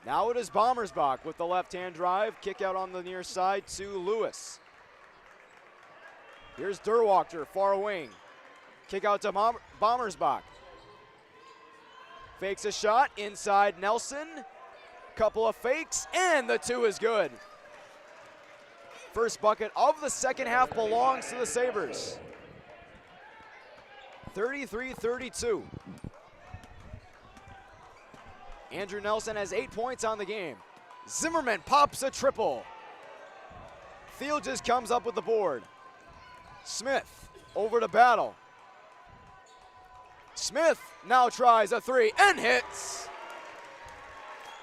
Now it is Bommersbach with the left-hand drive. Kick out on the near side to Lewis. Here's Derwachter, far wing. Kick out to Bommersbach. Fakes a shot, inside Nelson. Couple of fakes, and the 2 is good. First bucket of the second half belongs to the Sabres. 33-32. Andrew Nelson has 8 points on the game. Zimmerman pops a triple. Field just comes up with the board. Smith over to Battle. Smith now tries a three and hits.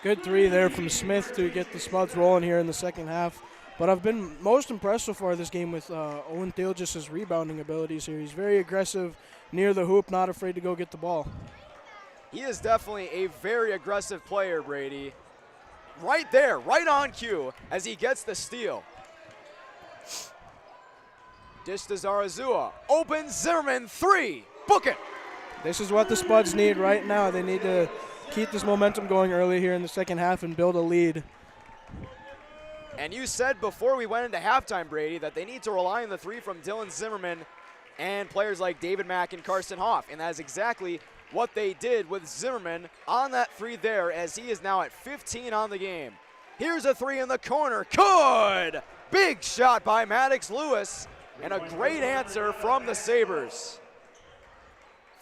Good three there from Smith to get the Spuds rolling here in the second half. But I've been most impressed so far this game with Owen Theelges' rebounding abilities here. He's very aggressive near the hoop, not afraid to go get the ball. He is definitely a very aggressive player, Brady. Right there, right on cue as he gets the steal. Dish to Zarazua. Open Zimmerman, three. Book it. This is what the Spuds need right now. They need to keep this momentum going early here in the second half and build a lead. And you said before we went into halftime, Brady, that they need to rely on the three from Dylan Zimmerman and players like David Mack and Karsten Hoff. And that is exactly what they did with Zimmerman on that three there, as he is now at 15 on the game. Here's a three in the corner. Good! Big shot by Maddox Lewis, and a great answer from the Sabres.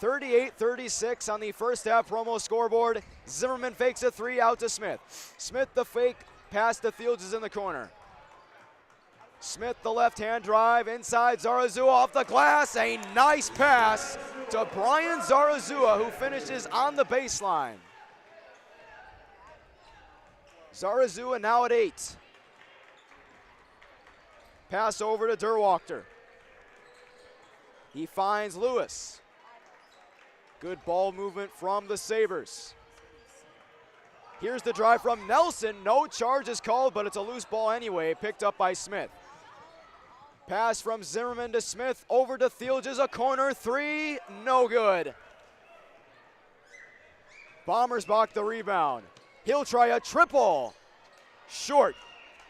38-36 on the first half promo scoreboard. Zimmerman fakes a three out to Smith. Smith the fake, pass to Fields is in the corner. Smith the left-hand drive inside, Zarazua off the glass. A nice pass to Brian Zarazua, who finishes on the baseline. Zarazua now at 8. Pass over to Derwachter. He finds Lewis. Good ball movement from the Sabres. Here's the drive from Nelson. No charge is called, but it's a loose ball anyway, picked up by Smith. Pass from Zimmerman to Smith, over to Thielges, a corner three, no good. Bommersbach the rebound. He'll try a triple. Short.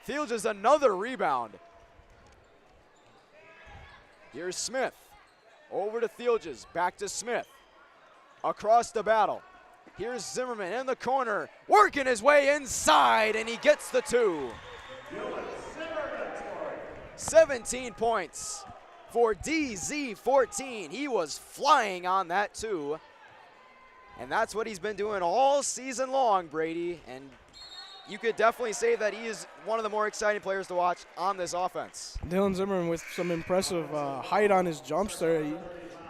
Thielges another rebound. Here's Smith. Over to Thielges, back to Smith. Across the Battle. Here's Zimmerman in the corner, working his way inside, and he gets the two. 17 points for DZ14. He was flying on that two. And that's what he's been doing all season long, Brady. And you could definitely say that he is one of the more exciting players to watch on this offense. Dylan Zimmerman with some impressive height on his jumps there.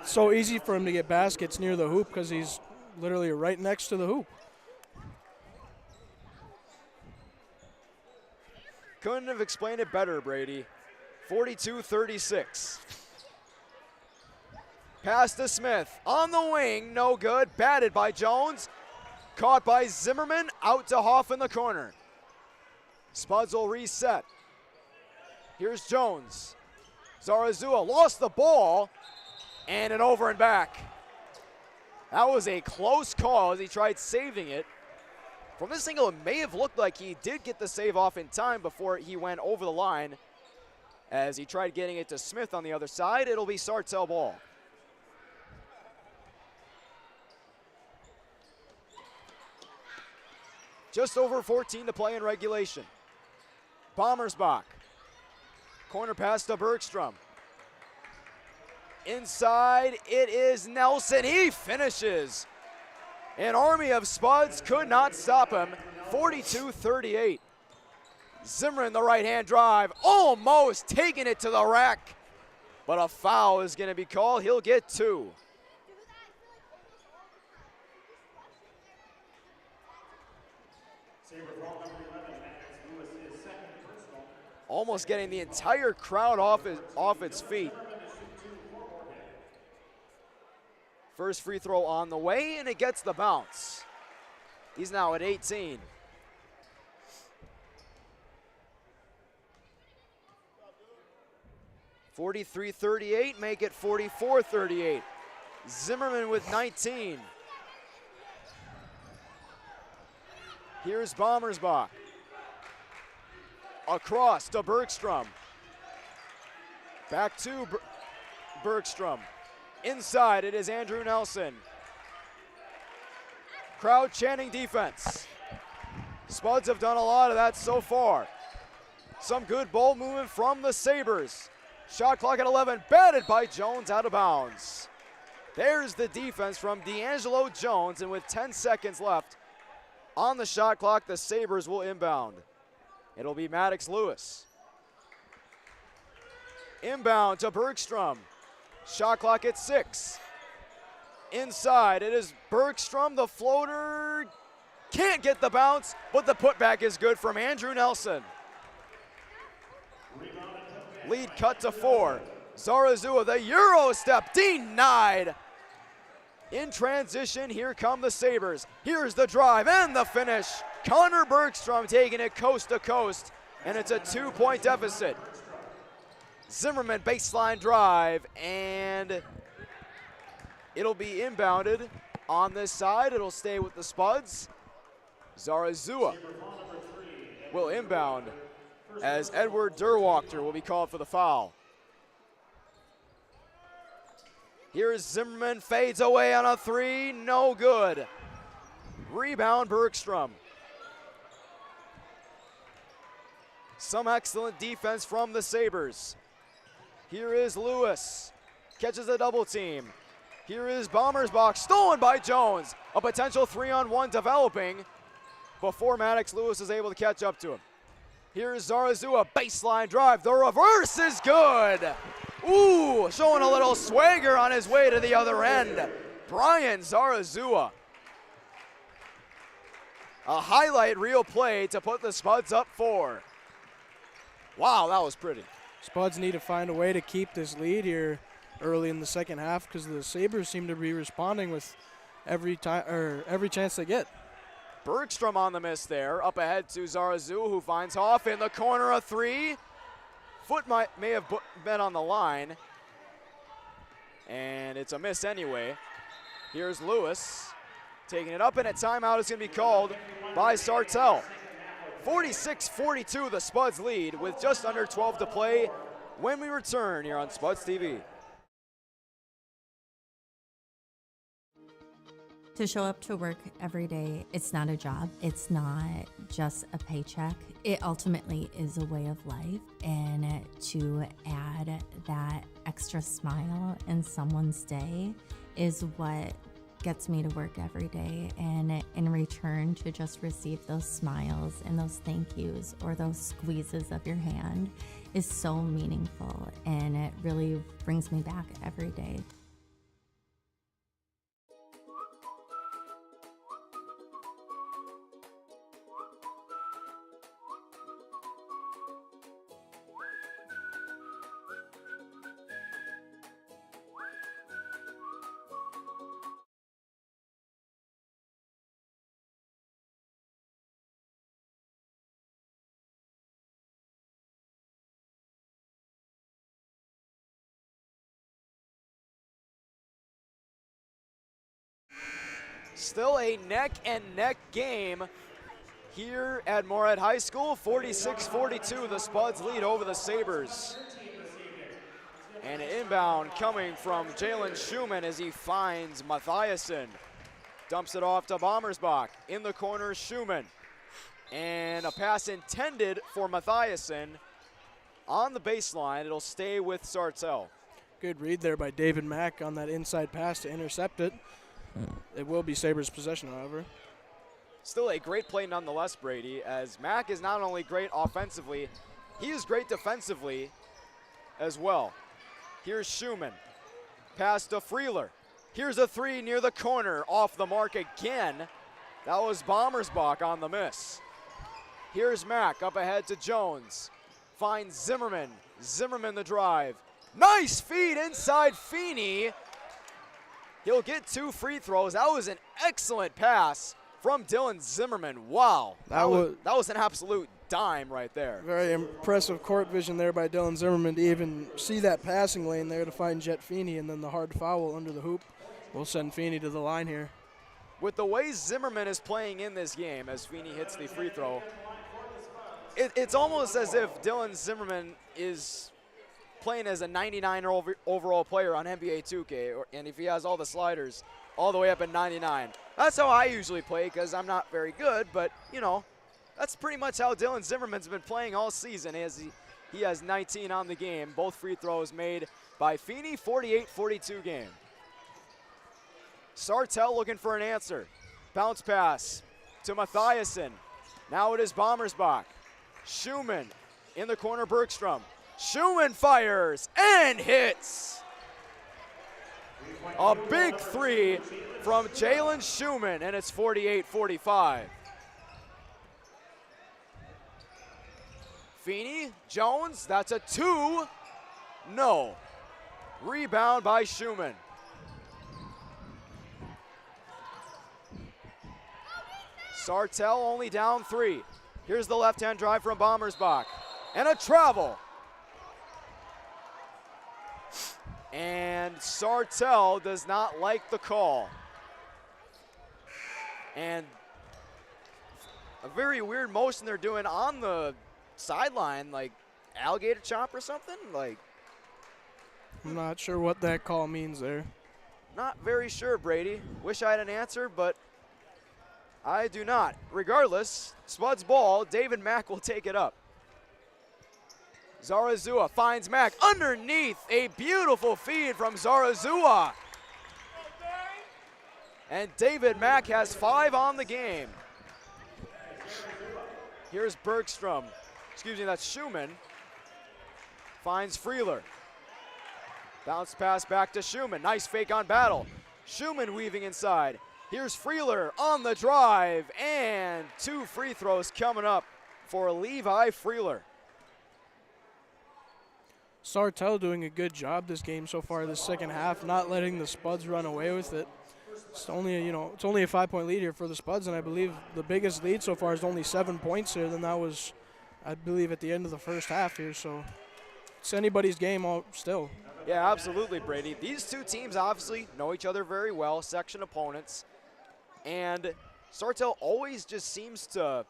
It's so easy for him to get baskets near the hoop because he's literally right next to the hoop. Couldn't have explained it better, Brady. 42-36. Pass to Smith. On the wing, no good. Batted by Jones. Caught by Zimmerman. Out to Hoff in the corner. Spuds will reset. Here's Jones. Zarazua lost the ball. And an over and back. That was a close call as he tried saving it. From this angle, it may have looked like he did get the save off in time before he went over the line. As he tried getting it to Smith on the other side, it'll be Sartell ball. Just over 14 to play in regulation. Bommersbach. Corner pass to Bergstrom. Inside, it is Nelson. He finishes. An army of Spuds could not stop him. 42-38. Zimmerman, the right-hand drive, almost taking it to the rack. But a foul is going to be called. He'll get two. Almost getting the entire crowd off its feet. First free throw on the way, and it gets the bounce. He's now at 18. (43-38), make it 44-38. Zimmerman with 19. Here's Bommersbach. Across to Bergstrom. Back to Bergstrom. Inside, it is Andrew Nelson. Crowd chanting defense. Spuds have done a lot of that so far. Some good ball movement from the Sabres. Shot clock at 11, batted by Jones, out of bounds. There's the defense from D'Angelo Jones, and with 10 seconds left on the shot clock, the Sabres will inbound. It'll be Maddox Lewis. Inbound to Bergstrom. Shot clock at 6. Inside, it is Bergstrom, the floater. Can't get the bounce, but the putback is good from Andrew Nelson. Lead cut to 4. Zarazua, the Euro step, denied. In transition, here come the Sabres. Here's the drive and the finish. Connor Bergstrom taking it coast to coast, and it's a 2-point deficit. Zimmerman baseline drive, and it'll be inbounded on this side. It'll stay with the Spuds. Zarazua will inbound as Edward Derwachter will be called for the foul. Here's Zimmerman, fades away on a 3, no good. Rebound Bergstrom. Some excellent defense from the Sabres. Here is Lewis, catches a double team. Here is Bommersbach, stolen by Jones. A potential 3-on-1 developing before Maddox Lewis is able to catch up to him. Here's Zarazua, baseline drive, the reverse is good. Ooh, showing a little swagger on his way to the other end. Brian Zarazua. A highlight reel play to put the Spuds up 4. Wow, that was pretty. Spuds need to find a way to keep this lead here early in the second half because the Sabres seem to be responding with every chance they get. Bergstrom on the miss there, up ahead to Zarazua, who finds Hoff in the corner, a 3. Foot may have been on the line, and it's a miss anyway. Here's Lewis taking it up, and a timeout is going to be called by Sartell. 46-42, the Spuds lead with just under 12 to play when we return here on Spuds TV. To show up to work every day, it's not a job. It's not just a paycheck. It ultimately is a way of life. And to add that extra smile in someone's day is what gets me to work every day. And in return, to just receive those smiles and those thank yous or those squeezes of your hand is so meaningful. And it really brings me back every day. Still a neck-and-neck game here at Moorhead High School. 46-42, the Spuds lead over the Sabres. And an inbound coming from Jalen Schumann as he finds Mathiasen. Dumps it off to Bommersbach. In the corner, Schumann. And a pass intended for Mathiasen on the baseline. It'll stay with Sartell. Good read there by David Mack on that inside pass to intercept it. It will be Sabres' possession, however. Still a great play nonetheless, Brady, as Mack is not only great offensively, he is great defensively as well. Here's Schumann. Pass to Freeler. Here's a 3 near the corner, off the mark again. That was Bommersbach on the miss. Here's Mack up ahead to Jones. Finds Zimmerman. Zimmerman the drive. Nice feed inside Feeney. He'll get 2 free throws. That was an excellent pass from Dylan Zimmerman. Wow. That was an absolute dime right there. Very impressive court vision there by Dylan Zimmerman to even see that passing lane there to find Jet Feeney, and then the hard foul under the hoop will send Feeney to the line here. With the way Zimmerman is playing in this game as Feeney hits the free throw, it's almost as if Dylan Zimmerman is playing as a 99 overall player on NBA 2K, and if he has all the sliders all the way up at 99. That's how I usually play because I'm not very good, but, you know, that's pretty much how Dylan Zimmerman's been playing all season as he has 19 on the game. Both free throws made by Feeney, 48-42 game. Sartell looking for an answer. Bounce pass to Mathiasen. Now it is Bommersbach. Schumann in the corner, Bergstrom. Schumann fires and hits. A big three from Jalen Schumann, and it's 48-45. Feeney, Jones, that's a 2. No. Rebound by Schumann. Sartell only down 3. Here's the left-hand drive from Bommersbach. And a travel. And Sartell does not like the call. And a very weird motion they're doing on the sideline, like alligator chop or something. Like, I'm not sure what that call means there. not very sure, Brady. Wish I had an answer, but I do not. Regardless, Spud's ball, David Mack will take it up. Zarazua finds Mack underneath. A beautiful feed from Zarazua. And David Mack has 5 on the game. Here's Bergstrom. Excuse me, that's Schumann. Finds Freeler. Bounce pass back to Schumann. Nice fake on Battle. Schumann weaving inside. Here's Freeler on the drive. And 2 free throws coming up for Levi Freeler. Sartell doing a good job this game so far, this second half, not letting the Spuds run away with it. It's only a 5-point lead here for the Spuds, and I believe the biggest lead so far is only 7 points here. Then that was, I believe, at the end of the first half here. So it's anybody's game still. Yeah, absolutely, Brady. These two teams obviously know each other very well, section opponents, and Sartell always just seems to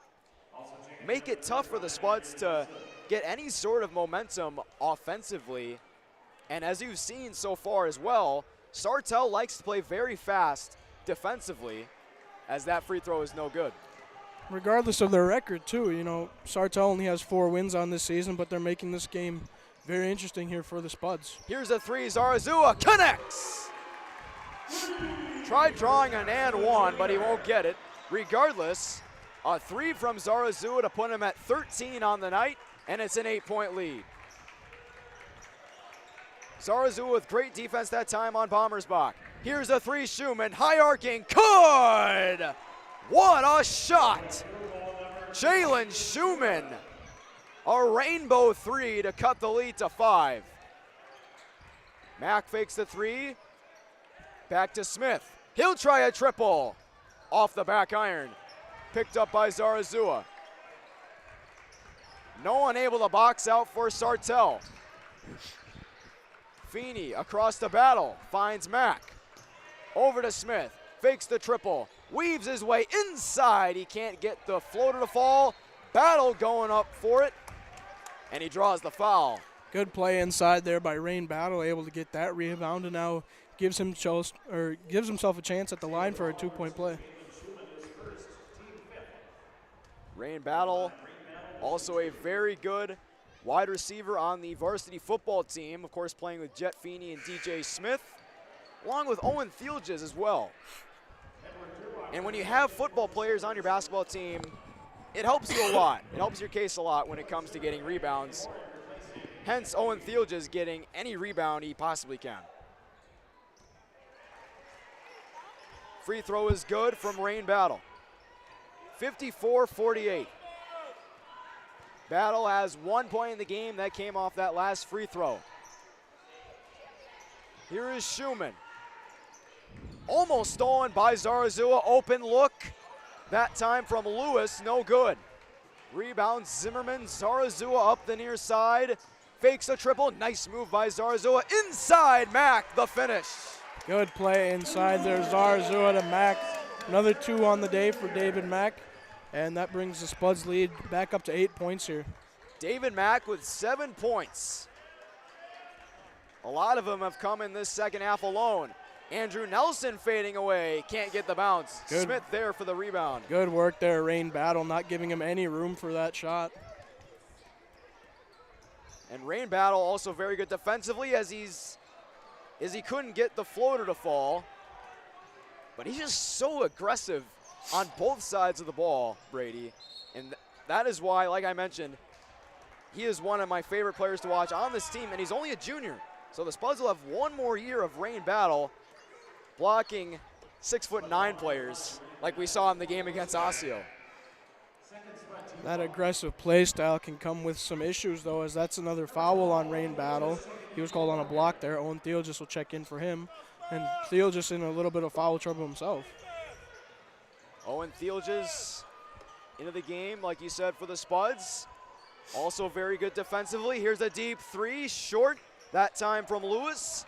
make it tough for the Spuds to get any sort of momentum offensively. And as you've seen so far as well, Sartell likes to play very fast defensively, as that free throw is no good. Regardless of their record, too, Sartell only has 4 wins on this season, but they're making this game very interesting here for the Spuds. Here's a 3, Zarazua connects! Tried drawing an and 1, but he won't get it. Regardless, a 3 from Zarazua to put him at 13 on the night, and it's an 8-point lead. Zarazua with great defense that time on Bommersbach. Here's a 3, Schumann, high arcing, good! What a shot! Jalen Schumann, a rainbow 3 to cut the lead to 5. Mack fakes the 3, back to Smith. He'll try a triple, off the back iron, picked up by Zarazua. No one able to box out for Sartell. Feeney across the Battle, finds Mack. Over to Smith, fakes the triple, weaves his way inside. He can't get the floater to fall. Battle going up for it, and he draws the foul. Good play inside there by Rain Battle, able to get that rebound, and now gives himself a chance at the line for a 2-point play. Rain Battle, also a very good wide receiver on the varsity football team, of course playing with Jet Feeney and DJ Smith, along with Owen Thielges as well. And when you have football players on your basketball team, it helps you a lot. It helps your case a lot when it comes to getting rebounds. Hence, Owen Thielges getting any rebound he possibly can. Free throw is good from Rain Battle. 54-48. Battle has 1 point in the game. That came off that last free throw. Here is Schumann. Almost stolen by Zarazua. Open look. That time from Lewis. No good. Rebound Zimmerman. Zarazua up the near side. Fakes a triple. Nice move by Zarazua. Inside Mack. The finish. Good play inside there. Zarazua to Mack. Another 2 on the day for David Mack. And that brings the Spuds lead back up to 8 points here. David Mack with 7 points. A lot of them have come in this second half alone. Andrew Nelson fading away. Can't get the bounce. Good. Smith there for the rebound. Good work there, Rain Battle, not giving him any room for that shot. And Rain Battle also very good defensively as he couldn't get the floater to fall. but he's just so aggressive on both sides of the ball, Brady. And that is why, like I mentioned, he is one of my favorite players to watch on this team, and he's only a junior. So the Spuds will have one more year of rain battle blocking 6'9" players like we saw in the game against Osseo. That aggressive play style can come with some issues, though, as that's another foul on rain battle. He was called on a block there. Owen Theolgis will check in for him. And Theolgis in a little bit of foul trouble himself. Owen Theolgis into the game, like you said, for the Spuds. Also very good defensively. Here's a deep three, short. That time from Lewis.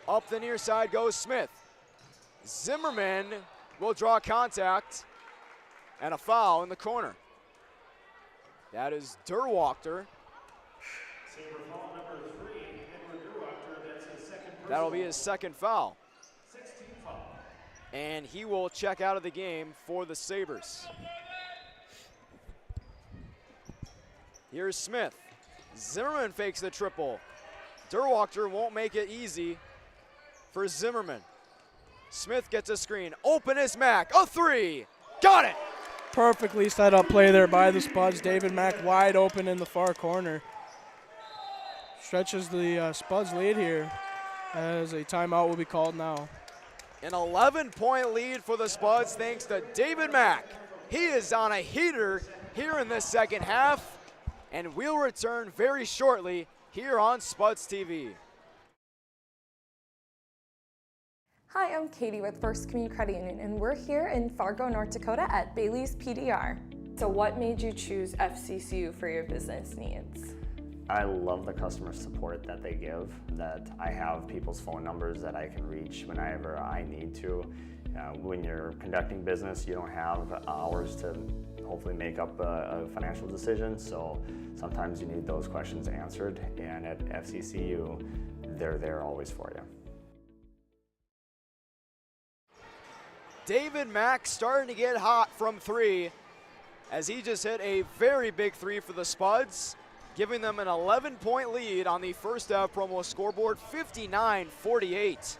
Up the near side goes Smith. Zimmerman will draw contact and a foul in the corner. That is Derwachter. That'll be his second foul. And he will check out of the game for the Sabres. Here's Smith. Zimmerman fakes the triple. Derwachter won't make it easy for Zimmerman. Smith gets a screen. Open is Mack. A three. Got it. Perfectly set up play there by the Spuds. David Mack wide open in the far corner. Stretches the Spuds lead here as a timeout will be called now. An 11-point lead for the Spuds thanks to David Mack. He is on a heater here in the second half, and we'll return very shortly here on Spuds TV. Hi, I'm Katie with First Community Credit Union, and we're here in Fargo, North Dakota at Bailey's PDR. So what made you choose FCCU for your business needs? I love the customer support that they give, that I have people's phone numbers that I can reach whenever I need to. When you're conducting business, you don't have hours to hopefully make up a financial decision, so sometimes you need those questions answered, and at FCCU, they're there always for you. David Mack starting to get hot from three as he just hit a very big three for the Spuds, giving them an 11-point lead on the first half promo scoreboard, 59-48.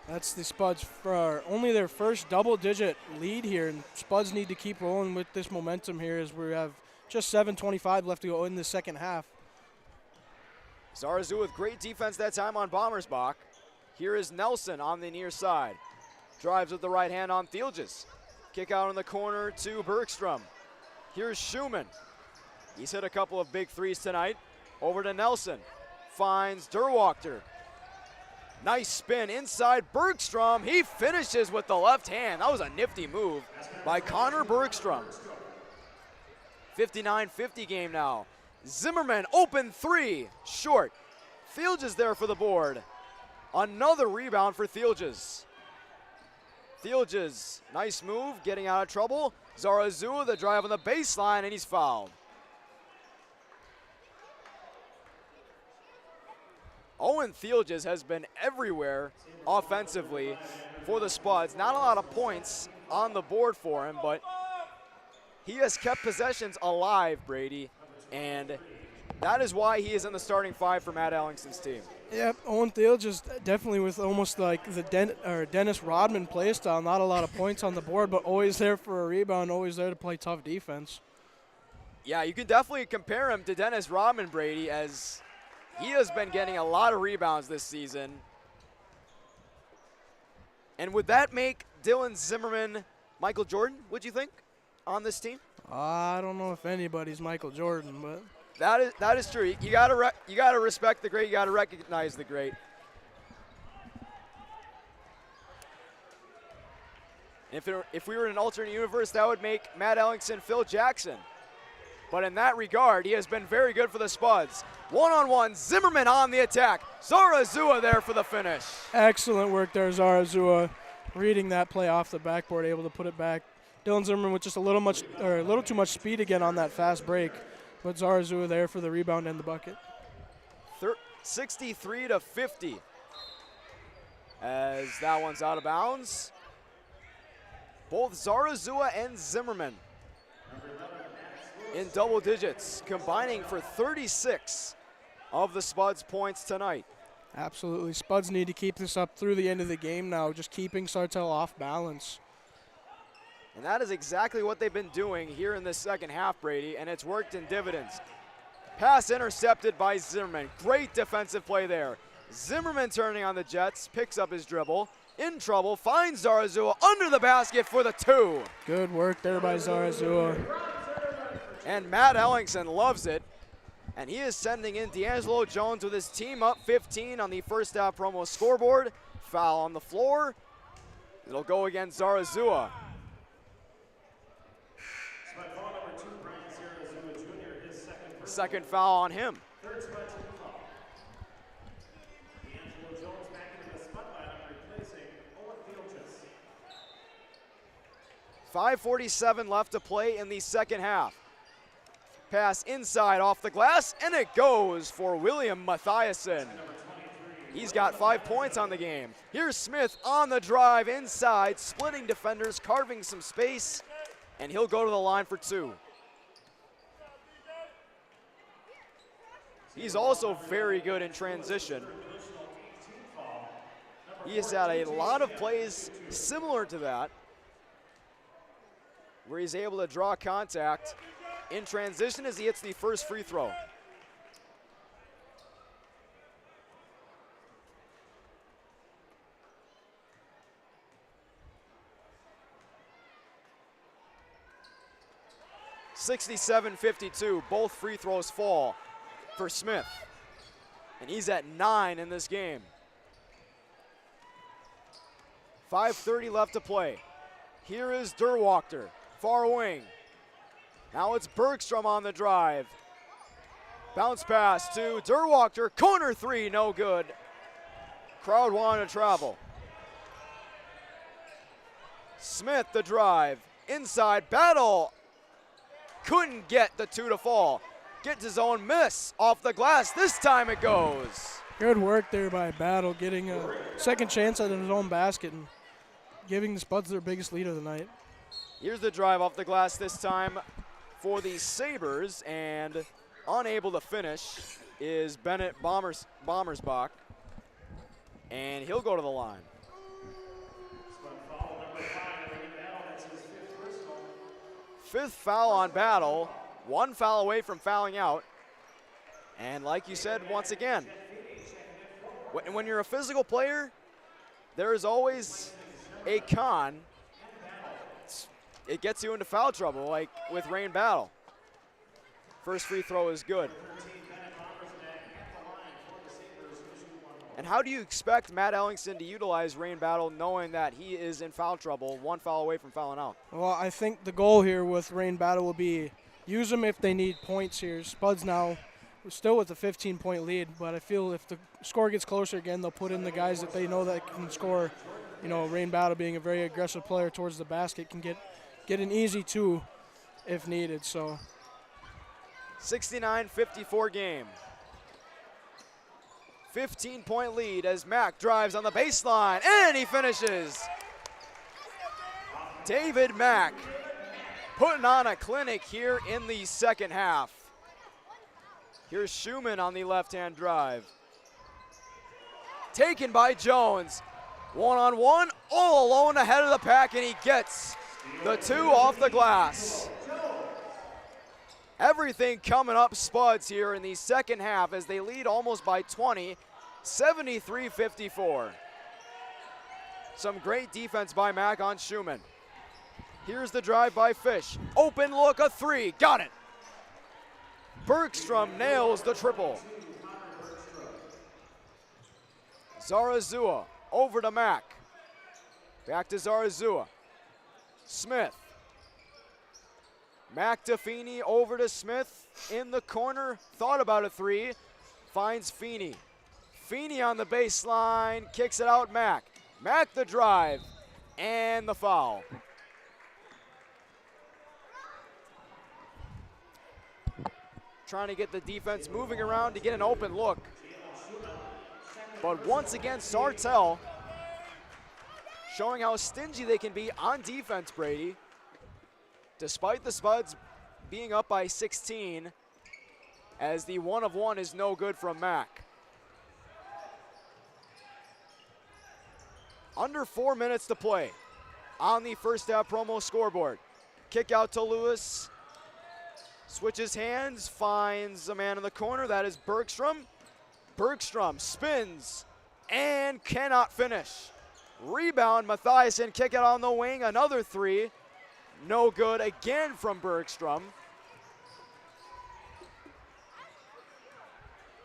That's the Spuds for only their first double-digit lead here, and Spuds need to keep rolling with this momentum here as we have just 7:25 left to go in the second half. Zarazu with great defense that time on Bommersbach. Here is Nelson on the near side. Drives with the right hand on Theolgis. Kick out in the corner to Bergstrom. Here's Schumann. He's hit a couple of big threes tonight. Over to Nelson. Finds Derwachter. Nice spin inside Bergstrom. He finishes with the left hand. That was a nifty move by Connor Bergstrom. 59-50 game now. Zimmerman, open three, short. Theolgis there for the board. Another rebound for Theolgis. Theolgis, nice move, getting out of trouble. Zarazu, the drive on the baseline, and he's fouled. Owen Theolgis has been everywhere offensively for the Spuds. Not a lot of points on the board for him, but he has kept possessions alive, Brady, and that is why he is in the starting five for Matt Ellingson's team. Yep, Owen Theolgis definitely with almost like the Dennis Rodman play style. Not a lot of points on the board, but always there for a rebound, always there to play tough defense. Yeah, you can definitely compare him to Dennis Rodman, Brady, as he has been getting a lot of rebounds this season. And would that make Dylan Zimmerman Michael Jordan, would you think, on this team? I don't know if anybody's Michael Jordan, but that is true. You gotta respect the great. You gotta recognize the great. If we were in an alternate universe, that would make Matt Ellingson Phil Jackson. But in that regard, he has been very good for the Spuds. One-on-one, Zimmerman on the attack. Zarazua there for the finish. Excellent work there, Zarazua, reading that play off the backboard, able to put it back. Dylan Zimmerman with just a little too much speed again on that fast break, but Zarazua there for the rebound and the bucket. 63-50, as that one's out of bounds. Both Zarazua and Zimmerman in double digits, combining for 36 of the Spuds' points tonight. Absolutely. Spuds need to keep this up through the end of the game now, just keeping Sartell off balance. And that is exactly what they've been doing here in this second half, Brady, and it's worked in dividends. Pass intercepted by Zimmerman. Great defensive play there. Zimmerman turning on the Jets, picks up his dribble. In trouble, finds Zarazua under the basket for the 2. Good work there by Zarazua. And Matt Ellingson loves it. And he is sending in D'Angelo Jones with his team up 15 on the first half promo scoreboard. Foul on the floor. It'll go against Zarazua. Second foul on him. 5:47 left to play in the second half. Pass inside off the glass, and it goes for William Mathiasen. He's got 5 points on the game. Here's Smith on the drive inside, splitting defenders, carving some space, and he'll go to the line for 2. He's also very good in transition. He has had a lot of plays similar to that, where he's able to draw contact in transition as he hits the first free throw. (67-52), both free throws fall for Smith, and he's at 9 in this game. 5:30 left to play. Here is Derwachter, far wing. Now it's Bergstrom on the drive. Bounce pass to Derwachter, corner 3, no good. Crowd wanted to travel. Smith the drive, inside battle. Couldn't get the 2 to fall. Gets his own miss off the glass. This time it goes. Good work there by Battle, getting a second chance at his own basket and giving the Spuds their biggest lead of the night. Here's the drive off the glass this time for the Sabres, and unable to finish is Bennett Bommersbach, and he'll go to the line. Fifth foul on Battle, 1 foul away from fouling out. And like you said, once again, when you're a physical player, there is always a con. It gets you into foul trouble, like with Rain Battle. First free throw is good. And how do you expect Matt Ellingson to utilize Rain Battle knowing that he is in foul trouble, 1 foul away from fouling out? Well, I think the goal here with Rain Battle will be use them if they need points here. Spuds now still with a 15-point lead, but I feel if the score gets closer again, they'll put in the guys that they know that can score. You know, Rain Battle being a very aggressive player towards the basket can get an easy 2 if needed. So 69-54 game. 15-point lead as Mack drives on the baseline, and he finishes. David Mack putting on a clinic here in the second half. Here's Schumann on the left-hand drive. Taken by Jones. One-on-one, all alone ahead of the pack, and he gets the 2 off the glass. Everything coming up Spuds here in the second half as they lead almost by 20, 73-54. Some great defense by Mack on Schumann. Here's the drive by Fish. Open look, a 3, got it. Bergstrom nails the triple. Zarazua over to Mack. Back to Zarazua. Smith. Mack to Feeney, over to Smith in the corner. Thought about a 3. Finds Feeney. Feeney on the baseline, kicks it out Mack. Mack the drive, and the foul. Trying to get the defense moving around to get an open look. But once again, Sartell showing how stingy they can be on defense, Brady. Despite the Spuds being up by 16, as the 1 of 1 is no good from Mack. Under 4 minutes to play on the first half promo scoreboard. Kick out to Lewis. Switches hands, finds a man in the corner. That is Bergstrom. Bergstrom spins and cannot finish. Rebound, Mathiasen, kick out on the wing. Another three. No good again from Bergstrom.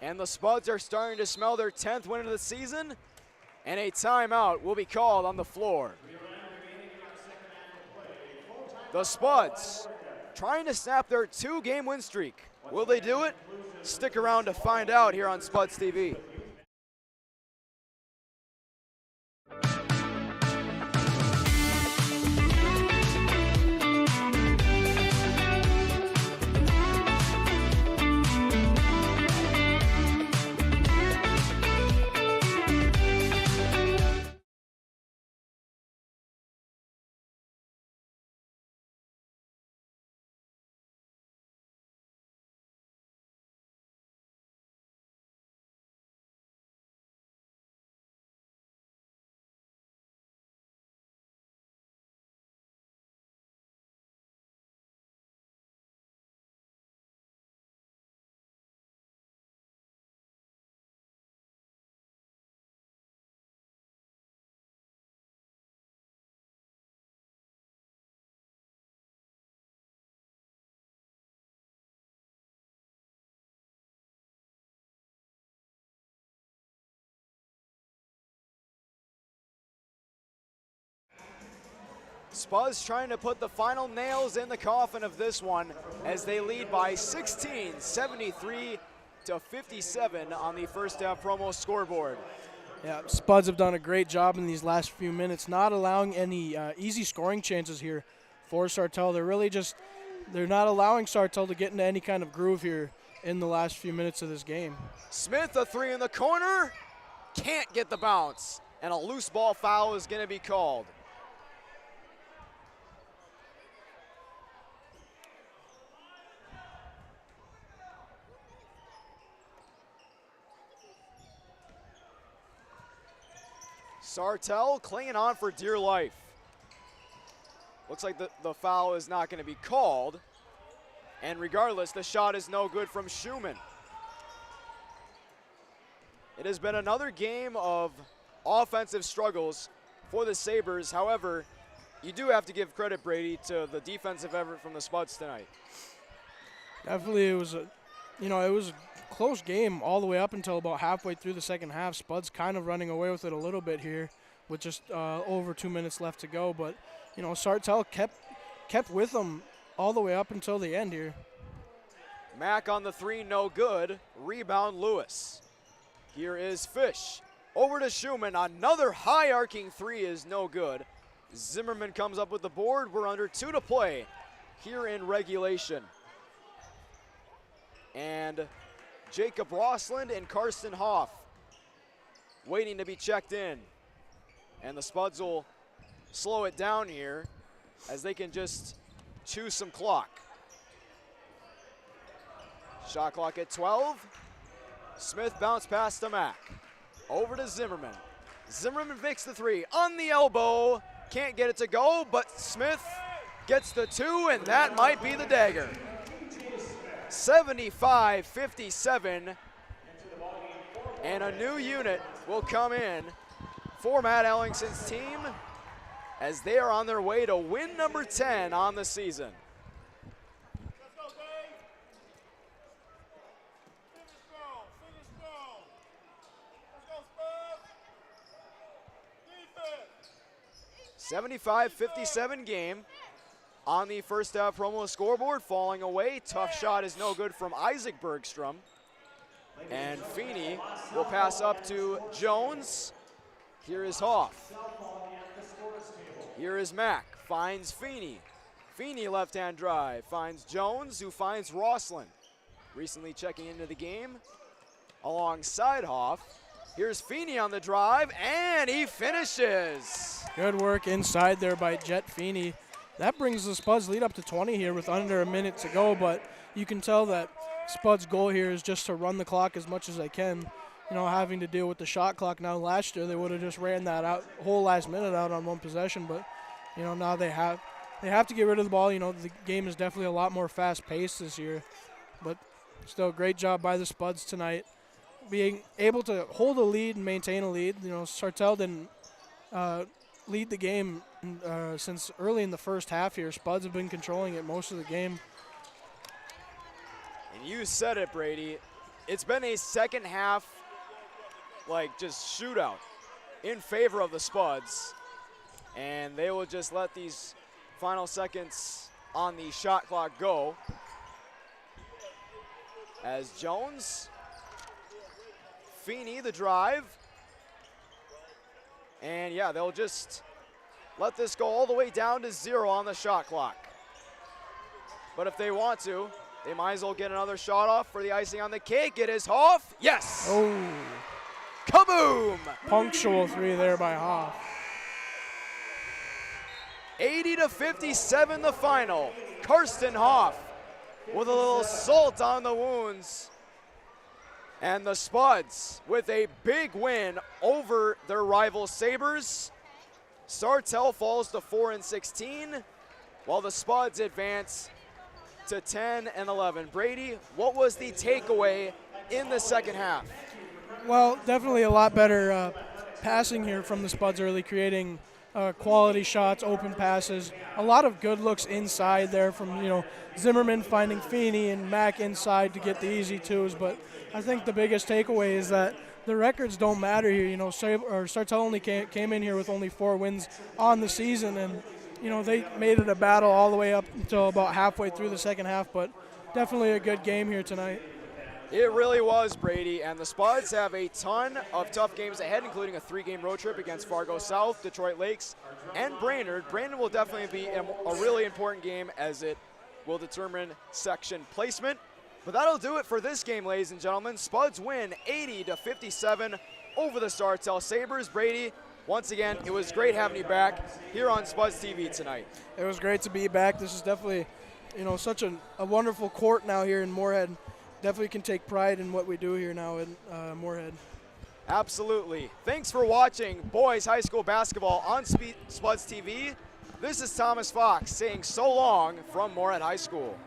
And the Spuds are starting to smell their 10th win of the season. And a timeout will be called on the floor. The Spuds trying to snap their 2-game win streak. Will they do it? Stick around to find out here on Spuds TV. Spuds trying to put the final nails in the coffin of this one as they lead by 16, 73 to 57 on the first half promo scoreboard. Yeah, Spuds have done a great job in these last few minutes, not allowing any easy scoring chances here for Sartell. They're not allowing Sartell to get into any kind of groove here in the last few minutes of this game. Smith, a three in the corner, can't get the bounce, and a loose ball foul is going to be called. Sartell clinging on for dear life. Looks like the foul is not going to be called. And regardless, the shot is no good from Schumann. It has been another game of offensive struggles for the Sabres. However, you do have to give credit, Brady, to the defensive effort from the Spuds tonight. Definitely, it was a close game all the way up until about halfway through the second half. Spuds kind of running away with it a little bit here with just over 2 minutes left to go. But, Sartell kept with them all the way up until the end here. Mack on the three, no good. Rebound, Lewis. Here is Fish. Over to Schumann. Another high arcing three is no good. Zimmerman comes up with the board. We're under 2 to play here in regulation. And Jacob Rossland and Karsten Hoff waiting to be checked in. And the Spuds will slow it down here as they can just choose some clock. Shot clock at 12. Smith bounce pass to Mack. Over to Zimmerman. Zimmerman makes the three on the elbow. Can't get it to go, but Smith gets the two, and that might be the dagger. 75-57, and a new unit will come in for Matt Ellingson's team as they are on their way to win number 10 on the season. (75-57) game. On the first half promo scoreboard, falling away. Tough shot is no good from Isaac Bergstrom. And Feeney will pass up to Jones. Here is Hoff. Here is Mack, finds Feeney. Feeney left-hand drive, finds Jones, who finds Rossland. Recently checking into the game alongside Hoff. Here's Feeney on the drive, and he finishes. Good work inside there by Jet Feeney. That brings the Spuds lead up to 20 here with under a minute to go, but you can tell that Spuds' goal here is just to run the clock as much as they can. having to deal with the shot clock now. Last year they would have just ran that out whole last minute out on one possession, but now they have to get rid of the ball. The game is definitely a lot more fast-paced this year, but still great job by the Spuds tonight, being able to hold a lead and maintain a lead. Sartell didn't lead the game since early in the first half here. Spuds have been controlling it most of the game. And you said it, Brady. It's been a second half, just shootout in favor of the Spuds. And they will just let these final seconds on the shot clock go. As Jones, Feeney the drive. And yeah, they'll just let this go all the way down to 0 on the shot clock. But if they want to, they might as well get another shot off for the icing on the cake. It is Hoff. Yes. Oh. Kaboom. Punctual 3 there by Hoff. 80-57 the final. Karsten Hoff with a little salt on the wounds. And the Spuds with a big win over their rival Sabres. Sartell falls to 4-16, while the Spuds advance to 10-11. Brady, what was the takeaway in the second half? Well, definitely a lot better passing here from the Spuds early, creating quality shots, open passes, a lot of good looks inside there from, Zimmerman finding Feeney and Mack inside to get the easy twos. But I think the biggest takeaway is that the records don't matter here. Sartell only came in here with only 4 wins on the season, and, they made it a battle all the way up until about halfway through the second half, but definitely a good game here tonight. It really was, Brady, and the Spuds have a ton of tough games ahead, including a 3-game road trip against Fargo South, Detroit Lakes, and Brainerd. Brainerd will definitely be a really important game as it will determine section placement. But that'll do it for this game, ladies and gentlemen. Spuds win 80-57 over the Sartell Sabres. Brady, once again, it was great having you back here on Spuds TV tonight. It was great to be back. This is definitely, such a wonderful court now here in Moorhead. Definitely can take pride in what we do here now in Moorhead. Absolutely. Thanks for watching boys high school basketball on Spuds TV. This is Thomas Fox saying so long from Moorhead High School.